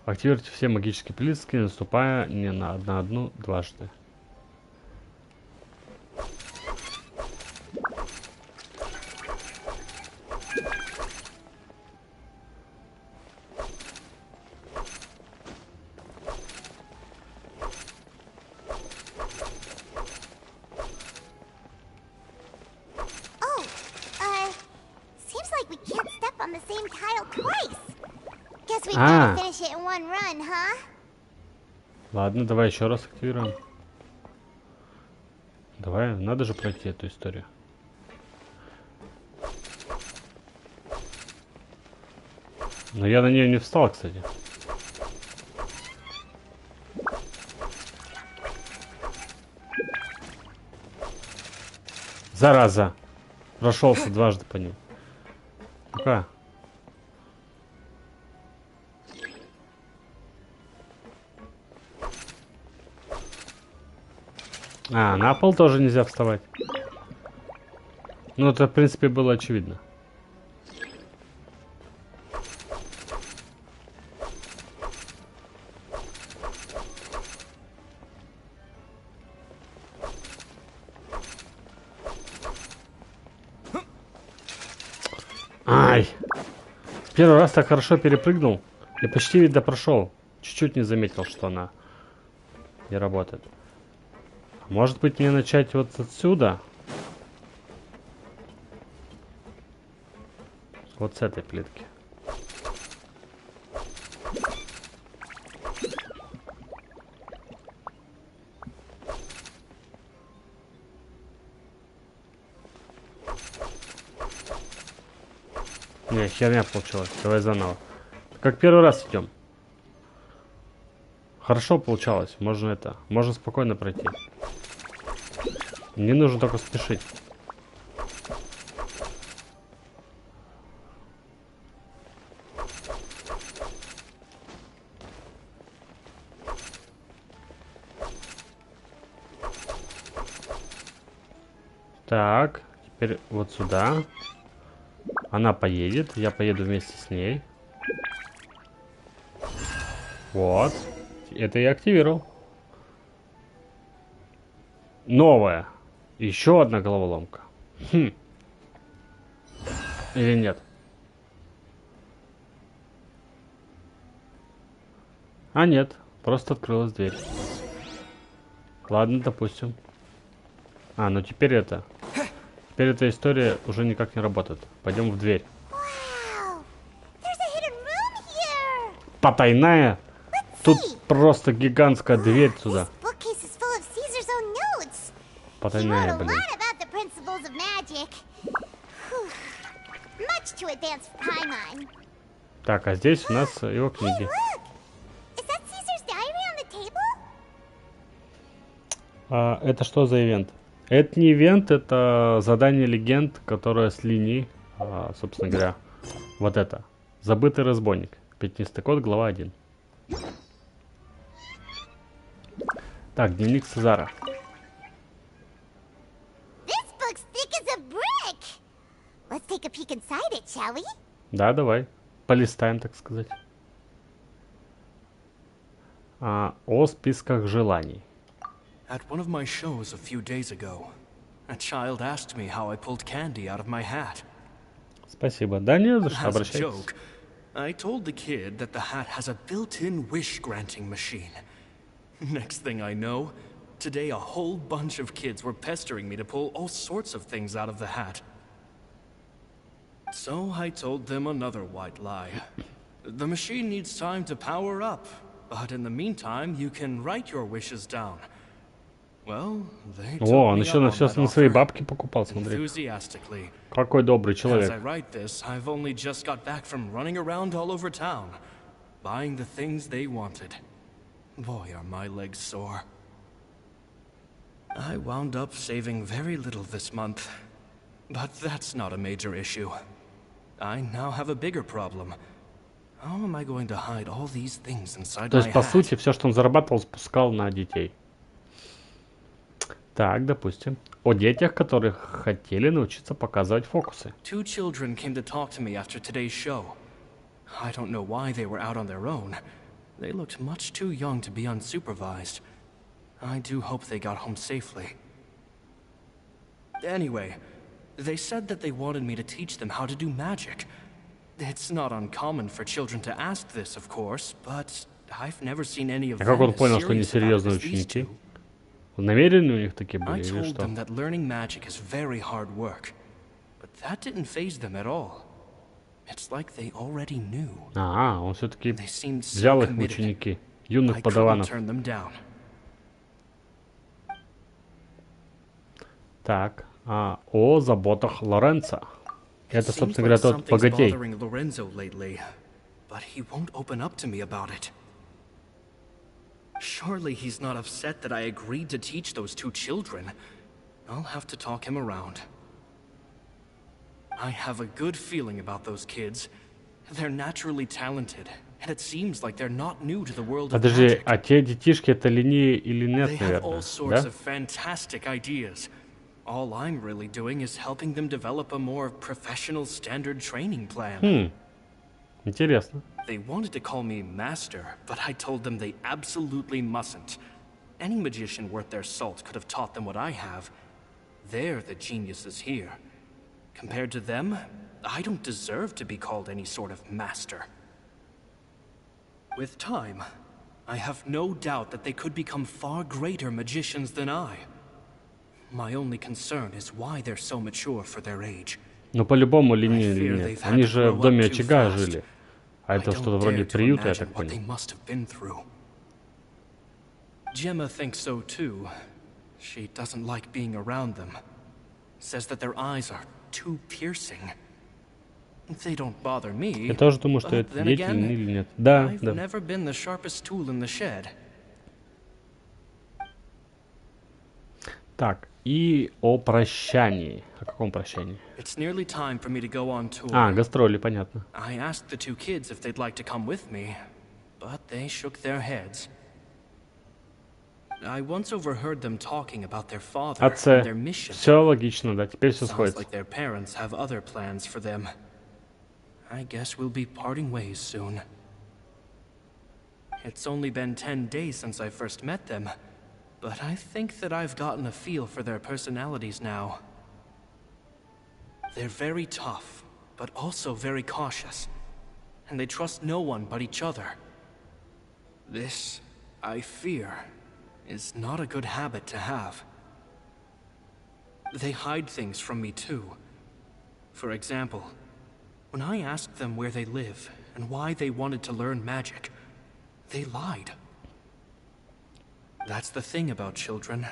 Активируйте все магические плитки, наступая не на одну дважды. Seems like we can't step on the same tile twice. Guess we Ah. gotta finish it in one run, huh? Ладно, давай еще раз активируем. Давай, надо же пройти эту историю. Но я на нее не встал, кстати. Зараза. Прошелся дважды по ним. Пока. А, на пол тоже нельзя вставать. Ну, это, в принципе, было очевидно. Ай! Первый раз так хорошо перепрыгнул. И почти ведь допрошел. Чуть-чуть не заметил, что она не работает. Может быть, мне начать вот отсюда? Вот с этой плитки. Не, херня получилась. Давай заново. Как первый раз идем. Хорошо получалось. Можно это. Можно спокойно пройти. Не нужно только спешить. Так, теперь вот сюда. Она поедет, я поеду вместе с ней. Вот. Это я активировал. Новая. Еще одна головоломка. Хм. Или нет? А нет, просто открылась дверь. Ладно, допустим. А, ну теперь это. Теперь эта история уже никак не работает. Пойдем в дверь. Потайная? Тут просто гигантская дверь сюда. Потайная, блин. Так, а здесь у нас его книги. А, это что за ивент? Это не ивент, это задание легенд, которое с линий, собственно говоря, вот это. Забытый разбойник. Пятнистый код, глава 1. Так, дневник Цезара. Да, давай. Полистаем, так сказать. О списках желаний. At one of my shows a few days ago, a child asked me how I pulled candy out of my hat. Спасибо. Да не за что, As a обращайтесь. joke, I told the kid that the hat has a built-in wish-granting machine. Next thing I know, today a whole bunch of kids were pestering me to pull all sorts of things out of the hat. So I told them another white lie. The machine needs time to power up, but in the meantime, you can write your wishes down. Well, they took О, он me еще up на on все that на свои offer бабки покупал, смотри. enthusiastically. Какой добрый As I человек. write this, I've only just got back from running around all over town, buying the things they wanted. Boy, are my legs sore. I wound up saving very little this month, but that's not a major issue. I now have a bigger problem. How am I going to hide all these things inside То my есть, по hat? сути, все, что он зарабатывал, спускал на детей. Так, допустим. О детях, которые хотели научиться показывать фокусы. Two children came to talk to me after today's show. I don't know why they were out on their own. They looked much too young to be unsupervised. I do hope they got home safely. Anyway, they said that they wanted me to teach them how to do magic. It's not uncommon for children to ask this, of course, but I've never seen any of А как them он as понял, что они serious about it серьезные as these ученики? two. Намеренные у них такие I были или told что? them that learning magic is very hard work, but that didn't faze them at all. It's like they already knew. А, он все-таки They seemed so взял их в committed. ученики, I юных couldn't подаванов. turn them down. Так, о заботах Лоренцо. Это, Seems собственно говоря, like тот something's богатей. bothering Lorenzo lately, but he won't open up to me about it. Surely he's not upset that I agreed to teach those two children. I'll have to talk him around. I have a good feeling about those kids. They're naturally talented, and it seems like they're not new to the world of Подожди, magic. а те детишки это линии или They нет, have all наверное, sorts да? of fantastic ideas. All I'm really doing is helping them develop a more professional standard training plan. Интересно. They wanted to call me master, but I told them they absolutely mustn't. Any magician worth their salt could have taught them what I have. They're the geniuses here. Compared to them, I don't deserve to be called any sort of master. With time, I have no doubt that they could become far greater magicians than I. My only concern is why they're so mature for their age. Ну, по-любому I линии fear или нет. they've had Они to же grow в up доме too очага fast. жили. А I это don't что-то вроде dare to приюта, я imagine так what they понял. must have been through. Gemma thinks so too. She doesn't like being around them. Says that their eyes are too piercing. They don't bother me. Я тоже думаю, что but это then дети again, или нет. Да, I've да. never been the sharpest tool in the shed. Так, и о прощании. О каком прощании? It's nearly time for me to go on tour. А, гастроли, понятно. I asked the two kids if they'd like to come with me, but they shook their heads. I once overheard them talking about their father and their Отце. mission. Все логично, да, теперь все Sounds сходится. like their parents have other plans for them. I guess we'll be parting ways soon. It's only been 10 days since I first met them, but I think that I've gotten a feel for their personalities now. They're very tough, but also very cautious, and they trust no one but each other. This, I fear, is not a good habit to have. They hide things from me too. For example, when I asked them where they live and why they wanted to learn magic, they lied. That's the thing about children.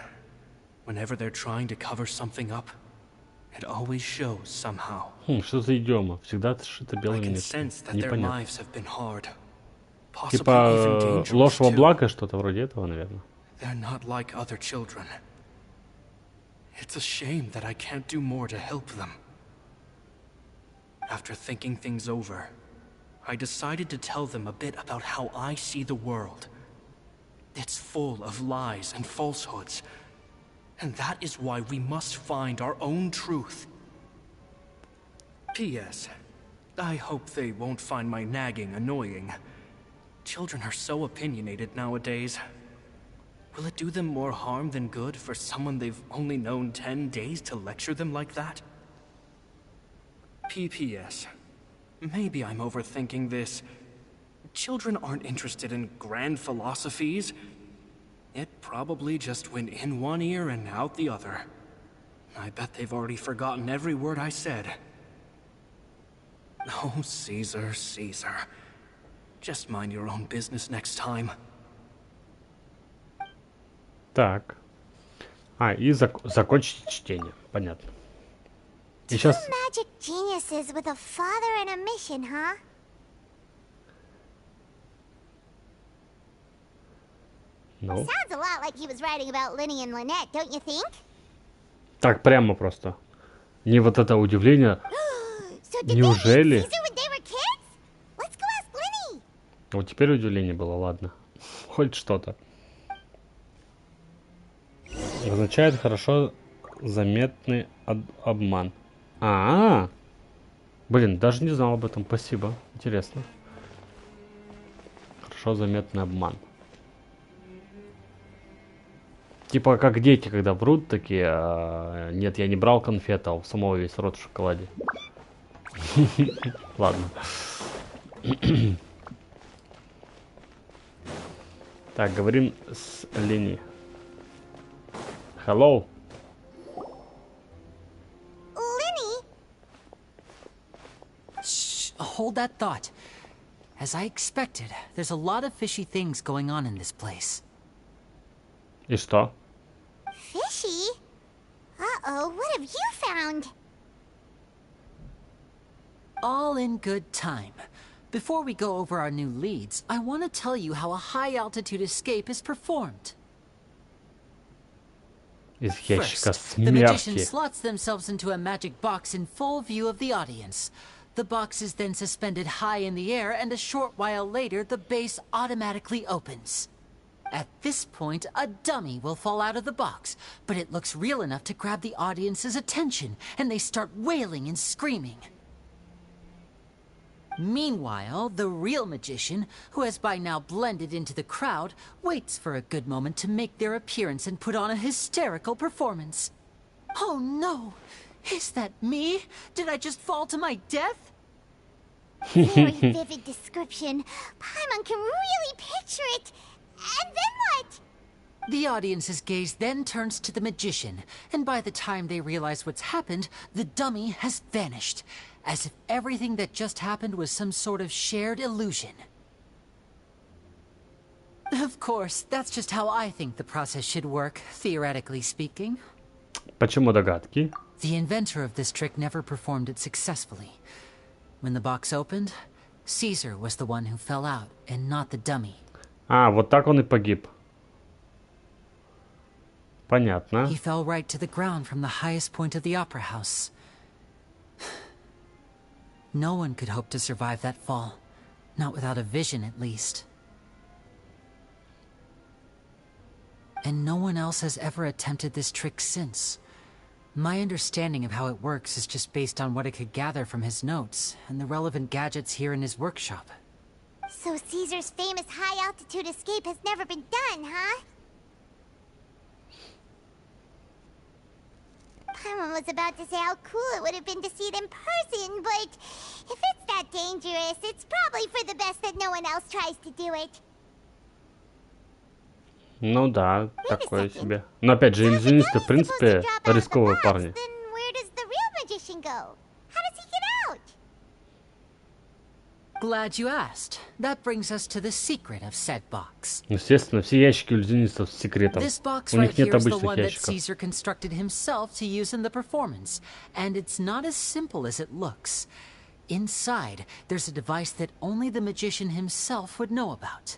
Whenever they're trying to cover something up, it always shows somehow. Что за идиома? Всегда сшито I белым can нитью. sense that their Непонятно. lives have been hard. Possibly Типа even dangerous ложь во too. благо, что-то вроде этого, наверное. They're not like other children. It's a shame that I can't do more to help them. After thinking things over, I decided to tell them a bit about how I see the world. It's full of lies and falsehoods, and that is why we must find our own truth. P.S. I hope they won't find my nagging annoying. Children are so opinionated nowadays. Will it do them more harm than good for someone they've only known 10 days to lecture them like that? P.P.S. Maybe I'm overthinking this. Children aren't interested in grand philosophies. It probably just went in one ear and out the other. I bet they've already forgotten every word I said. Oh, Caesar, Caesar. Just mind your own business next time. Так. А, и закончить чтение. Понятно. И Two сейчас... magic geniuses with a father and a mission, huh? Ну, Sounds a lot like he was writing about Linny and Lynette, don't you think? так прямо просто. Не вот это удивление. So did Неужели? they meet Caesar when they were kids? Let's go ask Linny. Вот теперь удивление было, ладно. Хоть что-то. Означает хорошо заметный обман. А-а-а! Блин, даже не знал об этом. Спасибо. Интересно. Хорошо заметный обман. Типа как дети, когда врут такие, нет, я не брал конфет, а у самого весь рот в шоколаде. Ладно. Так, говорим с Лени. Hello. Linny? Shh, hold that thought. As I expected, there's a lot of fishy things going on in this place. И что? Fishy? Uh-oh, what have you found? All in good time. Before we go over our new leads, I want to tell you how a high-altitude escape is performed. из ящика First, the magician смерти. slots themselves into a magic box in full view of the audience. The box is then suspended high in the air, and a short while later, the base automatically opens. At this point, a dummy will fall out of the box, but it looks real enough to grab the audience's attention, and they start wailing and screaming. Meanwhile, the real magician, who has by now blended into the crowd, waits for a good moment to make their appearance and put on a hysterical performance. Oh no! Is that me? Did I just fall to my death? Very vivid description. Paimon can really picture it. And then what? The audience's gaze then turns to the magician, and by the time they realize what's happened, the dummy has vanished, as if everything that just happened was some sort of shared illusion. Of course, that's just how I think the process should work, theoretically speaking. Почему догадки? The inventor of this trick never performed it successfully. When the box opened, Caesar was the one who fell out, and not the dummy. А, вот так он и погиб. Понятно. He fell right to the ground from the highest point of the opera house. No one could hope to survive that fall. Not without a vision, at least. And no one else has ever attempted this trick since. My understanding of how it works is just based on what I could gather from his notes and the relevant gadgets here in his workshop. So Caesar's famous high-altitude escape has never been done, huh? Paimon was about to say how cool it would have been to see it in person, but if it's that dangerous, it's probably for the best that no one else tries to do it. Ну да, такое себе. Но опять же, иллюзионисты, в принципе, рисковые парни. Then where does the real magician go? How does he get out? Glad you asked. That brings us to the secret of said box. Естественно, все ящики иллюзионистов с секретом. This box У right них нет here is the обычных one that ящиков. Caesar constructed himself to use in the performance. And it's not as simple as it looks. Inside, there's a device that only the magician himself would know about.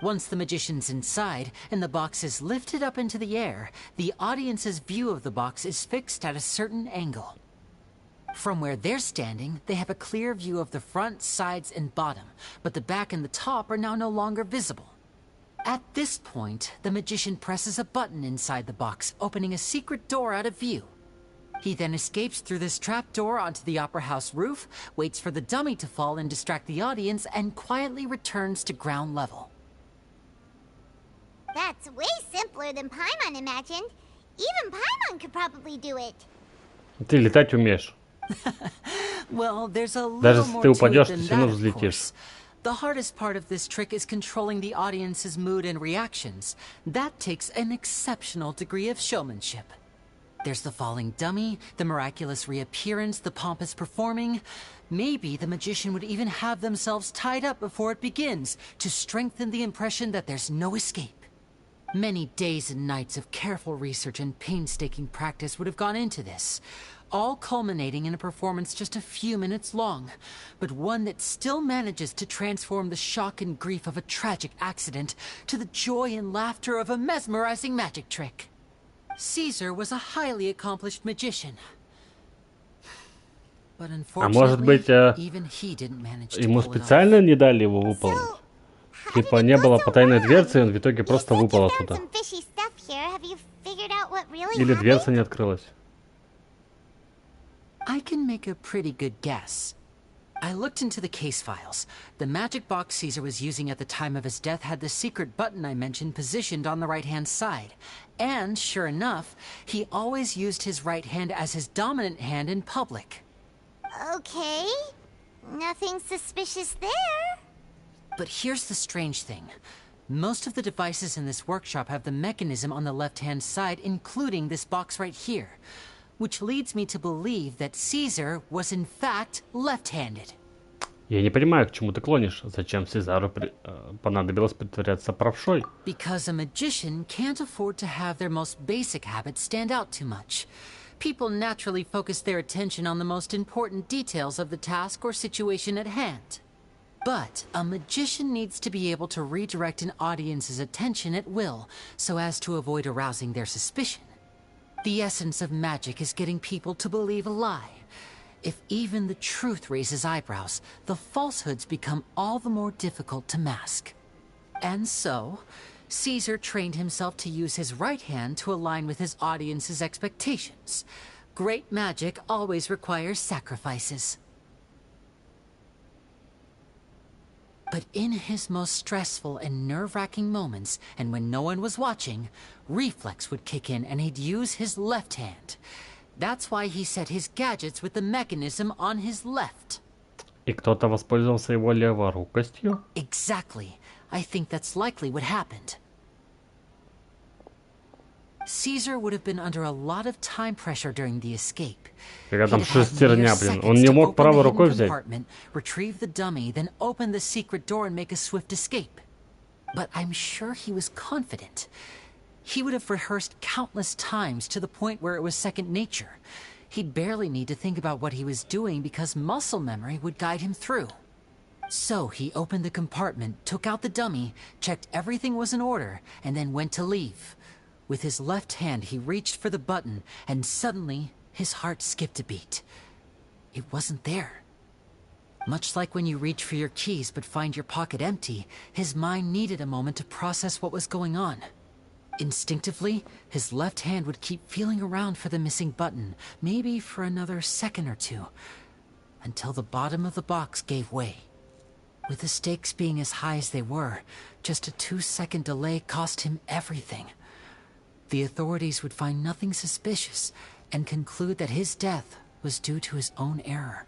Once the magician's inside, and the box is lifted up into the air, the audience's view of the box is fixed at a certain angle. From where they're standing, they have a clear view of the front, sides, and bottom, but the back and the top are now no longer visible. At this point, the magician presses a button inside the box, opening a secret door out of view. He then escapes through this trap door onto the opera house roof, waits for the dummy to fall and distract the audience, and quietly returns to ground level. That's way simpler than Paimon imagined. Even Paimon could probably do it. Ты летать умеешь. Well, there's a Даже little если more ты to упадешь, it ты than все равно that, of взлетишь. course. The hardest part of this trick is controlling the audience's mood and reactions. That takes an exceptional degree of showmanship. There's the falling dummy, the miraculous reappearance, the pompous performing. Maybe the magician would even have themselves tied up before it begins to strengthen the impression that there's no escape. Many days and nights of careful research and painstaking practice would have gone into this, all culminating in a performance just a few minutes long, but one that still manages to transform the shock and grief of a tragic accident to the joy and laughter of a mesmerizing magic trick. Caesar was a highly accomplished magician. But может быть, unfortunately, even he didn't manage to ему pull it off. специально не дали его выполнить? Типа не было потайной дверцы, и он в итоге просто выпал оттуда. Some fishy stuff here. Have you figured out what really Или happened? дверца не открылась. I can make a pretty good guess. I looked into the case files. The magic box Caesar was using at the time of his death had the secret button I mentioned positioned on the right-hand side. And, sure enough, he always used his right hand as his dominant hand in public. Okay. Nothing suspicious there. But here's the strange thing. Most of the devices in this workshop have the mechanism on the left-hand side, including this box right here. Which leads me to believe that Caesar was in fact left-handed. Я не понимаю, к чему ты клонишь. Зачем Сезару понадобилось притворяться правшой? Because a magician can't afford to have their most basic habits stand out too much. People naturally focus their attention on the most important details of the task or situation at hand. But a magician needs to be able to redirect an audience's attention at will, so as to avoid arousing their suspicion. The essence of magic is getting people to believe a lie. If even the truth raises eyebrows, the falsehoods become all the more difficult to mask. And so, Caesar trained himself to use his right hand to align with his audience's expectations. Great magic always requires sacrifices. But in his most stressful and nerve-wracking moments, and when no one was watching, reflex would kick in and he'd use his left hand. That's why he set his gadgets with the mechanism on his left. И кто-то воспользовался его леворукостью. Exactly. I think that's likely what happened. Caesar would have been under a lot of time pressure during the escape. Какая там шестерня, блин. Он не мог правой рукой взять. Retrieve the dummy, then open the secret door and make a swift escape. But I'm sure he was confident. He would have rehearsed countless times to the point where it was second nature. He'd barely need to think about what he was doing because muscle memory would guide him through. So he opened the compartment, took out the dummy, checked everything was in order, and then went to leave. With his left hand, he reached for the button, and suddenly, his heart skipped a beat. It wasn't there. Much like when you reach for your keys but find your pocket empty, his mind needed a moment to process what was going on. Instinctively, his left hand would keep feeling around for the missing button, maybe for another second or two, until the bottom of the box gave way. With the stakes being as high as they were, just a 2-second delay cost him everything. The authorities would find nothing suspicious and conclude that his death was due to his own error.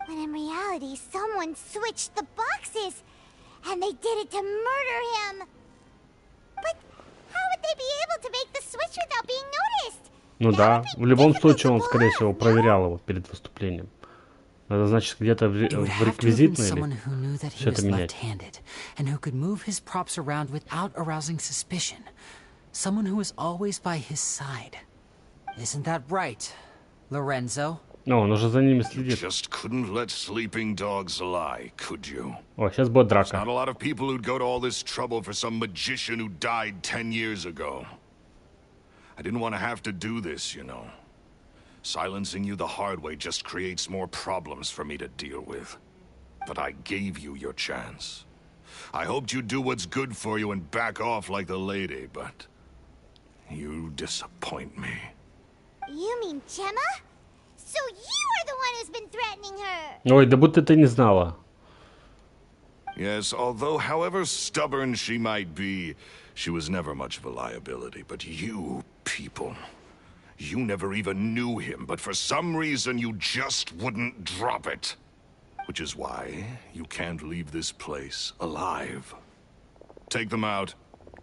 When in reality, someone switched the boxes, and they did it to murder him. But how would they be able to make the switch without being noticed? Ну да, в любом случае он, скорее всего, проверял его перед выступлением. Надо, значит, где-то в реквизитной или все это менять. And who could move his props around without arousing suspicion. Someone who was always by his side. Isn't that right, Lorenzo? No, он уже за ними следит. Just couldn't let sleeping dogs lie, could you? О, сейчас будет драка. Not a lot of people who'd go to all this trouble for some magician who died 10 years ago. I didn't want to have to do this, you know. Silencing you the hard way just creates more problems for me to deal with. But I gave you your chance. I hoped you'd do what's good for you and back off like the lady, but you disappoint me. You mean Gemma? So you are the one who's been threatening her? Ой, да будто ты не знала. Yes, although however stubborn she might be, she was never much of a liability. But you people, you never even knew him, but for some reason you just wouldn't drop it. Which is why you can't leave this place alive. Take them out,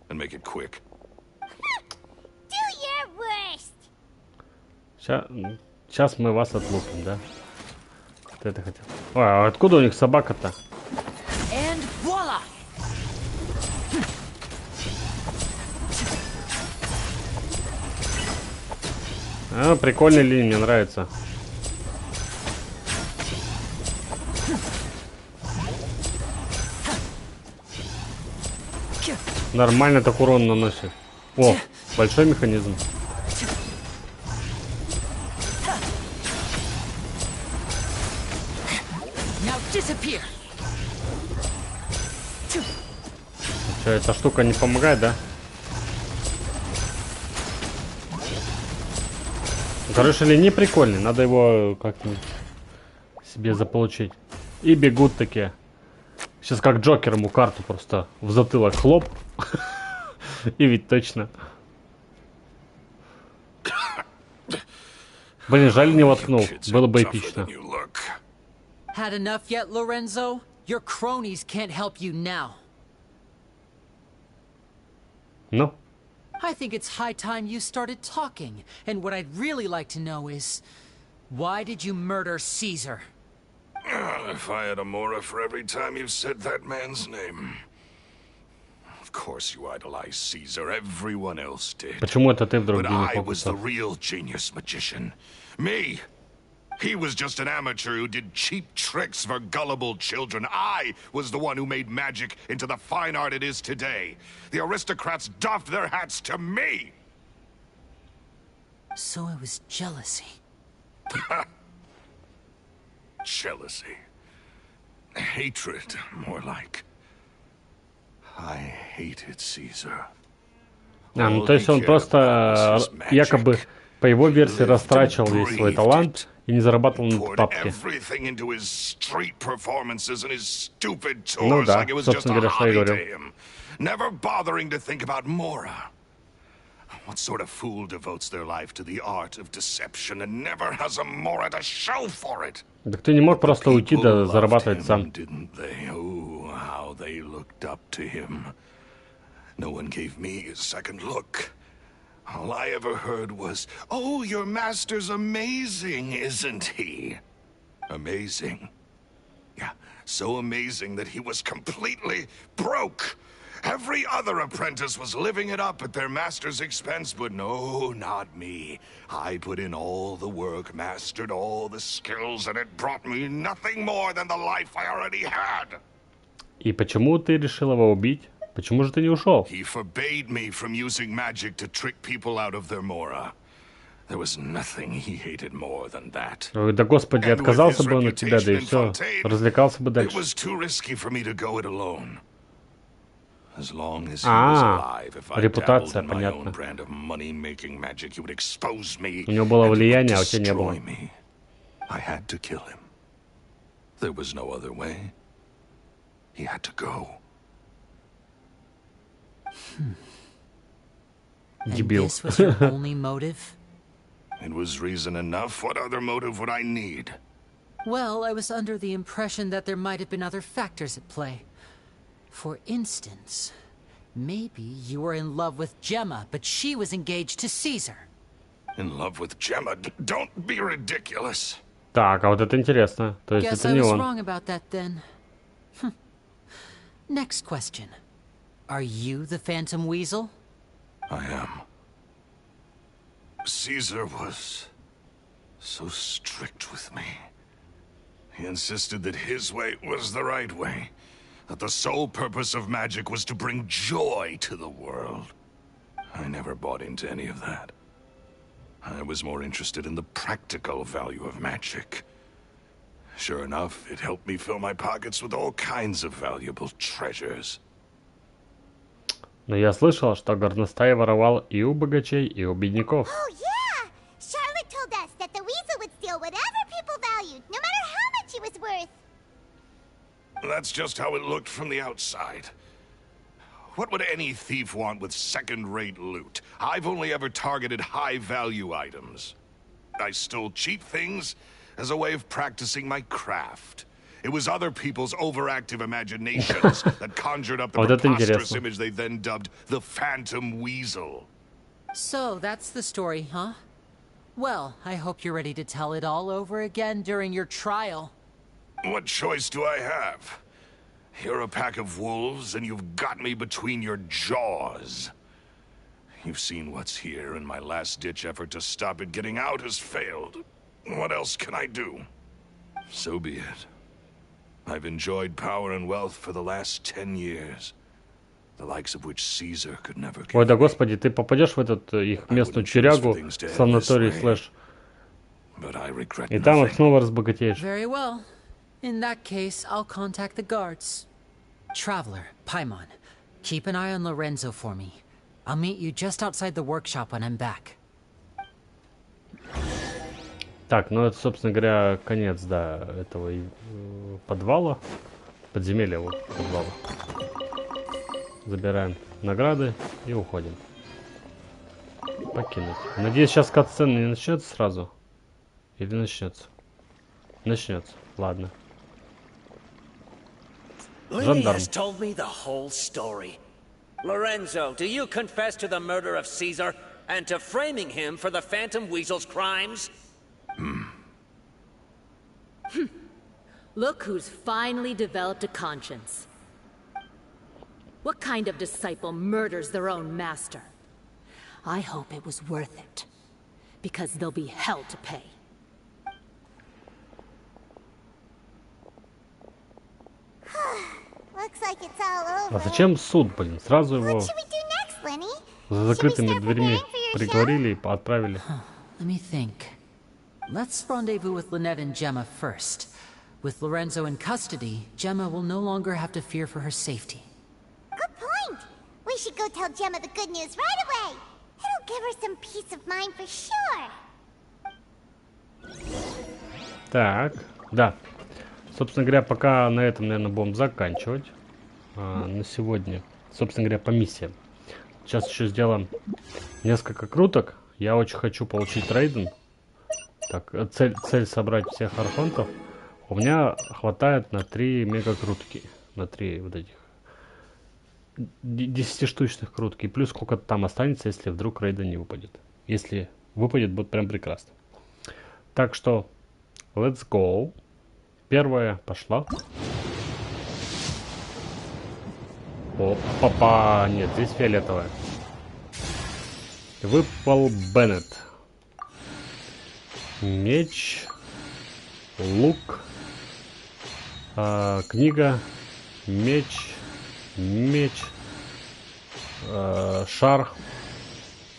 and make it quick. Do your worst! Сейчас мы вас отлупим, да? Ты это хотел. Ой, а откуда у них собака-то? And voila! А, прикольный линия, мне нравится. Нормально так урон наносит. О, большой механизм. Что, эта штука не помогает, да? Короче, линий прикольный. Надо его как-нибудь себе заполучить. И бегут такие. Сейчас как Джокер ему карту просто в затылок хлоп. И ведь точно. Блин, жаль не воткнул. Было бы эпично. Had enough yet, Lorenzo? Your cronies can't help you now. Ну? I think it's high time you started talking. And what I'd really like to know is, why did you murder Caesar? If I had a Mora for every time you've said that man's name. Of course you idolize Caesar, everyone else did. Почему это ты вдруг But не I was фокусов? the real genius magician. Me! He was just an amateur who did cheap tricks for gullible children. I was the one who made magic into the fine art it is today. The aristocrats doffed their hats to me! So it was jealousy. Jealousy. Hatred, more like. I hated Caesar. Ну, то есть он просто якобы, по его версии, растрачивал весь свой талант и не зарабатывал на бабки. Ну да, собственно говоря, что я говорил. Never bothering to think about Mora. What sort of fool devotes their life to the art of deception and never has a Mora to show for it? Так ты не мог просто уйти да зарабатывать сам. Didn't they? Oh, how they looked up to him. No one gave me a second look. All I ever heard was, "Oh, your master's amazing, isn't he?" Amazing. Yeah, so amazing that he was completely broke. Every other apprentice was living it up at their master's expense, but no, not me. I put in all the work, mastered all the skills, and it brought me nothing more than the life I already had. И почему ты решил его убить? Почему же ты не ушел? He forbade me from using magic to trick people out of their Mora. There was nothing he hated more than that. Да господи, отказался бы он от тебя, да и все, развлекался бы дальше. It was too risky for me to go it alone. As long as he was alive, if I dabbled in my own brand of money-making magic, he would expose me У него было and влияние, а у тебя не destroy было. me. I had to kill him. There was no other way. He had to go. Дебил. And this was your only motive? It was reason enough. What other motive would I need? Well, I was under the impression that there might have been other factors at play. For instance, maybe you were in love with Gemma, but she was engaged to Caesar. In love with Gemma? Don't be ridiculous. Так, а вот это интересно. То есть Guess это I не was он. wrong about that then. Next question. Are you the Phantom Weasel? I am. Caesar was so strict with me. He insisted that his way was the right way. That the sole purpose of magic was to bring joy to the world. I never bought into any of that. I was more interested in the practical value of magic. Sure enough, it helped me fill my pockets with all kinds of valuable treasures. Но я слышал, что горностай воровал и у богачей, и у бедняков. Oh, yeah! Charlotte told us that the weasel would steal whatever people valued, no matter how much it was worth. That's just how it looked from the outside. What would any thief want with second-rate loot? I've only ever targeted high-value items. I stole cheap things as a way of practicing my craft. It was other people's overactive imaginations that conjured up the preposterous image they then dubbed the Phantom Weasel. So, that's the story, huh? Well, I hope you're ready to tell it all over again during your trial. What choice do I have? You're a pack of wolves, and you've got me between your jaws. You've seen what's here, and my last-ditch effort to stop it getting out has failed. What else can I do? So be it. I've enjoyed power and wealth for the last 10 years, the likes of which Caesar could never give. Ой, да господи, ты попадешь в этот их местную тюрягу, санаторий слэш, и там снова разбогатеешь. Very well. In that case, I'll contact the guards. Traveler, Paimon, keep an eye on Lorenzo for me. I'll meet you just outside the workshop when I'm back. Так, ну это, собственно говоря, конец, да, этого подвала. Подземелья, вот, подвала. Забираем награды и уходим. Покинуть. Надеюсь, сейчас катсцена не начнется сразу. Или начнется? Начнется. Ладно. Lily has told me the whole story. Lorenzo, do you confess to the murder of Caesar and to framing him for the Phantom Weasel's crimes? Look who's finally developed a conscience. What kind of disciple murders their own master? I hope it was worth it, because there'll be hell to pay. Looks like it's all over. А зачем суд, блин? Сразу его What should we do next, Lenny? за закрытыми дверьми приговорили и отправили. Let me think. Let's rendezvous with Lynette and Gemma first. With Lorenzo in custody, Gemma will no longer have to fear for her safety. Good point. We should go tell Gemma the good news right away. It'll give her some peace of mind for sure. Так, да. Собственно говоря, пока на этом, наверное, будем заканчивать. На сегодня. Собственно говоря, по миссиям. Сейчас еще сделаем несколько круток. Я очень хочу получить рейден. Так, цель собрать всех архонтов. У меня хватает на 3 мега-крутки. На 3 вот этих 10-штучных крутки. Плюс сколько-то там останется, если вдруг рейден не выпадет. Если выпадет, будет прям прекрасно. Так что, let's go. Первая пошла. Опа-па. Нет, здесь фиолетовая. Выпал Беннет. Меч. Лук. Книга. Меч. Меч. Шар.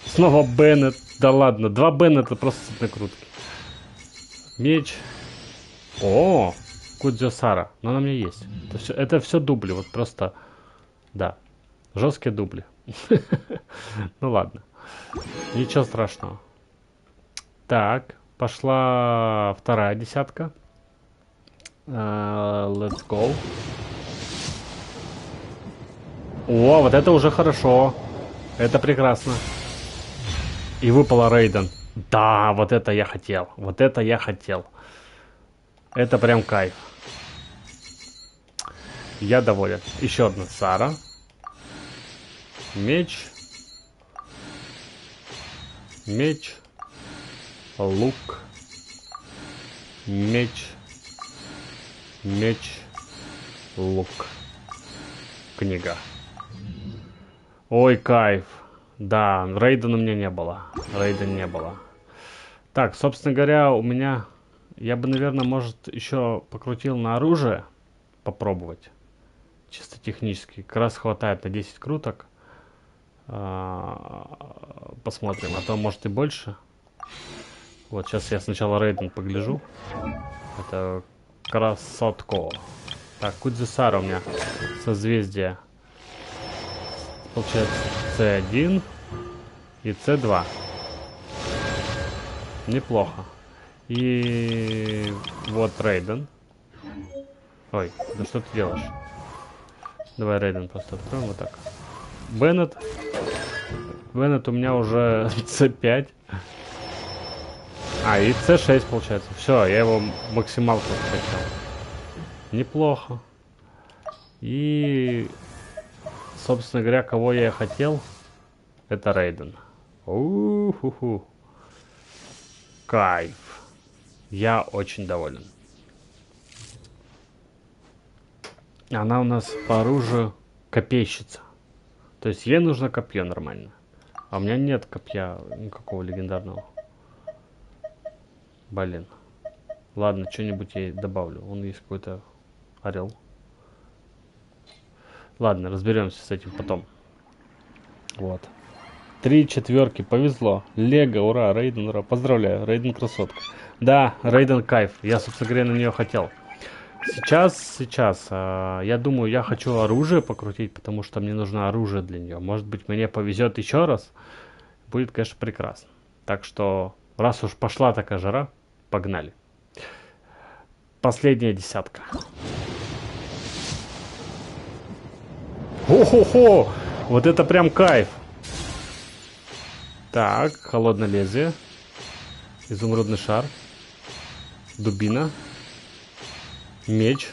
Снова Беннет. Да ладно, 2 Беннета просто накрутки. Меч. О, Кудзё-Сара. Но она у меня есть. Это все дубли. Вот просто. Да. Жесткие дубли. Ну ладно. Ничего страшного. Так. Пошла вторая десятка. Let's go. О, вот это уже хорошо. Это прекрасно. И выпала рейден. Да, вот это я хотел. Вот это я хотел. Это прям кайф. Я доволен. Еще одна Сара. Меч. Меч. Лук. Меч. Меч. Лук. Книга. Ой, кайф. Да, рейден у меня не было. Рейден не было. Так, собственно говоря, у меня... Я бы, наверное, может, еще покрутил на оружие. Попробовать. Чисто технически. Как раз хватает на 10 круток. Посмотрим. А то, может, и больше. Вот, сейчас я сначала рейден погляжу. Это красотко. Так, Кудзё-Сара у меня созвездие. Получается C1 и C2. Неплохо. И вот рейден. Ой, да что ты делаешь? Давай рейден просто откроем вот так. Беннет. Беннет у меня уже C5. А, и C6 получается. Все, я его максималку скачал. Неплохо. И, собственно говоря, кого я хотел, это рейден. У-ху-ху. Кайф. Я очень доволен. Она у нас по оружию копейщица. То есть ей нужно копье нормально. А у меня нет копья никакого легендарного. Блин. Ладно, что-нибудь я ей добавлю. Он есть какой-то орел. Ладно, разберемся с этим потом. Вот. 3 четверки, повезло. Лего, ура, рейден, ура. Поздравляю, рейден красотка. Да, рейден кайф. Я, собственно говоря, на нее хотел. Сейчас, я думаю, я хочу оружие покрутить, потому что мне нужно оружие для нее. Может быть, мне повезет еще раз. Будет, конечно, прекрасно. Так что, раз уж пошла такая жара, погнали. Последняя десятка. Хо-хо-хо! Вот это прям кайф. Так, холодное лезвие. Изумрудный шар. Дубина. Меч.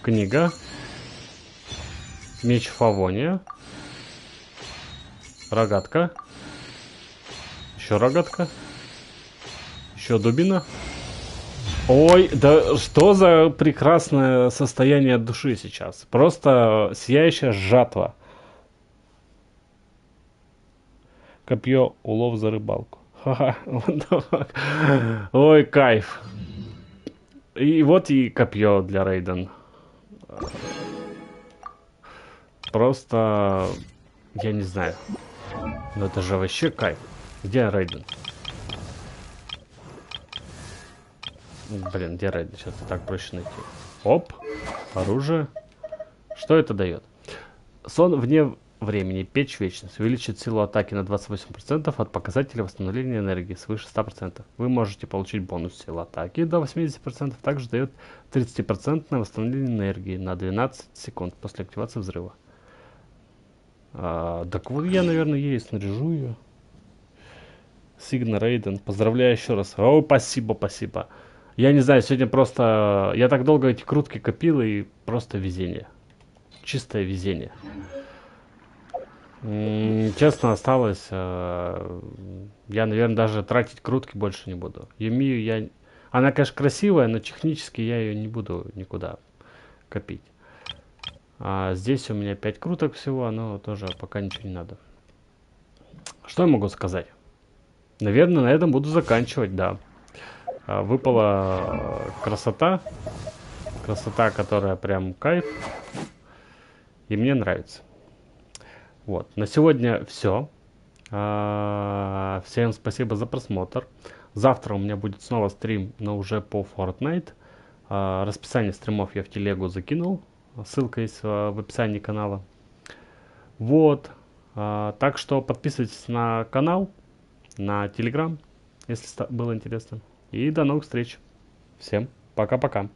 Книга. Меч Фавония. Рогатка. Еще рогатка. Еще дубина. Ой, да что за прекрасное состояние души сейчас. Просто сияющая жатва. Копье, улов за рыбалку. Ха-ха. Ой, кайф. И вот и копье для рейден. Просто... Я не знаю. Но это же вообще кайф. Где рейден? Блин, где Рейд? Сейчас и так проще найти. Оп, оружие. Что это дает? Сон вне времени, печь вечность. Увеличит силу атаки на 28% от показателя восстановления энергии свыше 100%. Вы можете получить бонус силы атаки до 80%. Также дает 30% восстановление энергии на 12 секунд после активации взрыва. Так вот я, наверное, ей снаряжу ее. Сигна Рейден. Поздравляю еще раз. О, спасибо, спасибо. Я не знаю, сегодня просто... Я так долго эти крутки копил, и просто везение. Чистое везение. Честно, осталось... Я, наверное, даже тратить крутки больше не буду. Юмию я... Она, конечно, красивая, но технически я ее не буду никуда копить. Здесь у меня 5 круток всего, но тоже пока ничего не надо. Что я могу сказать? Наверное, на этом буду заканчивать, да. Выпала красота. Красота, которая прям кайф. И мне нравится. Вот. На сегодня все. Всем спасибо за просмотр. Завтра у меня будет снова стрим, но уже по Fortnite. Расписание стримов я в телегу закинул. Ссылка есть в описании канала. Вот. Так что подписывайтесь на канал, на Telegram, если было интересно. И до новых встреч. Всем пока-пока.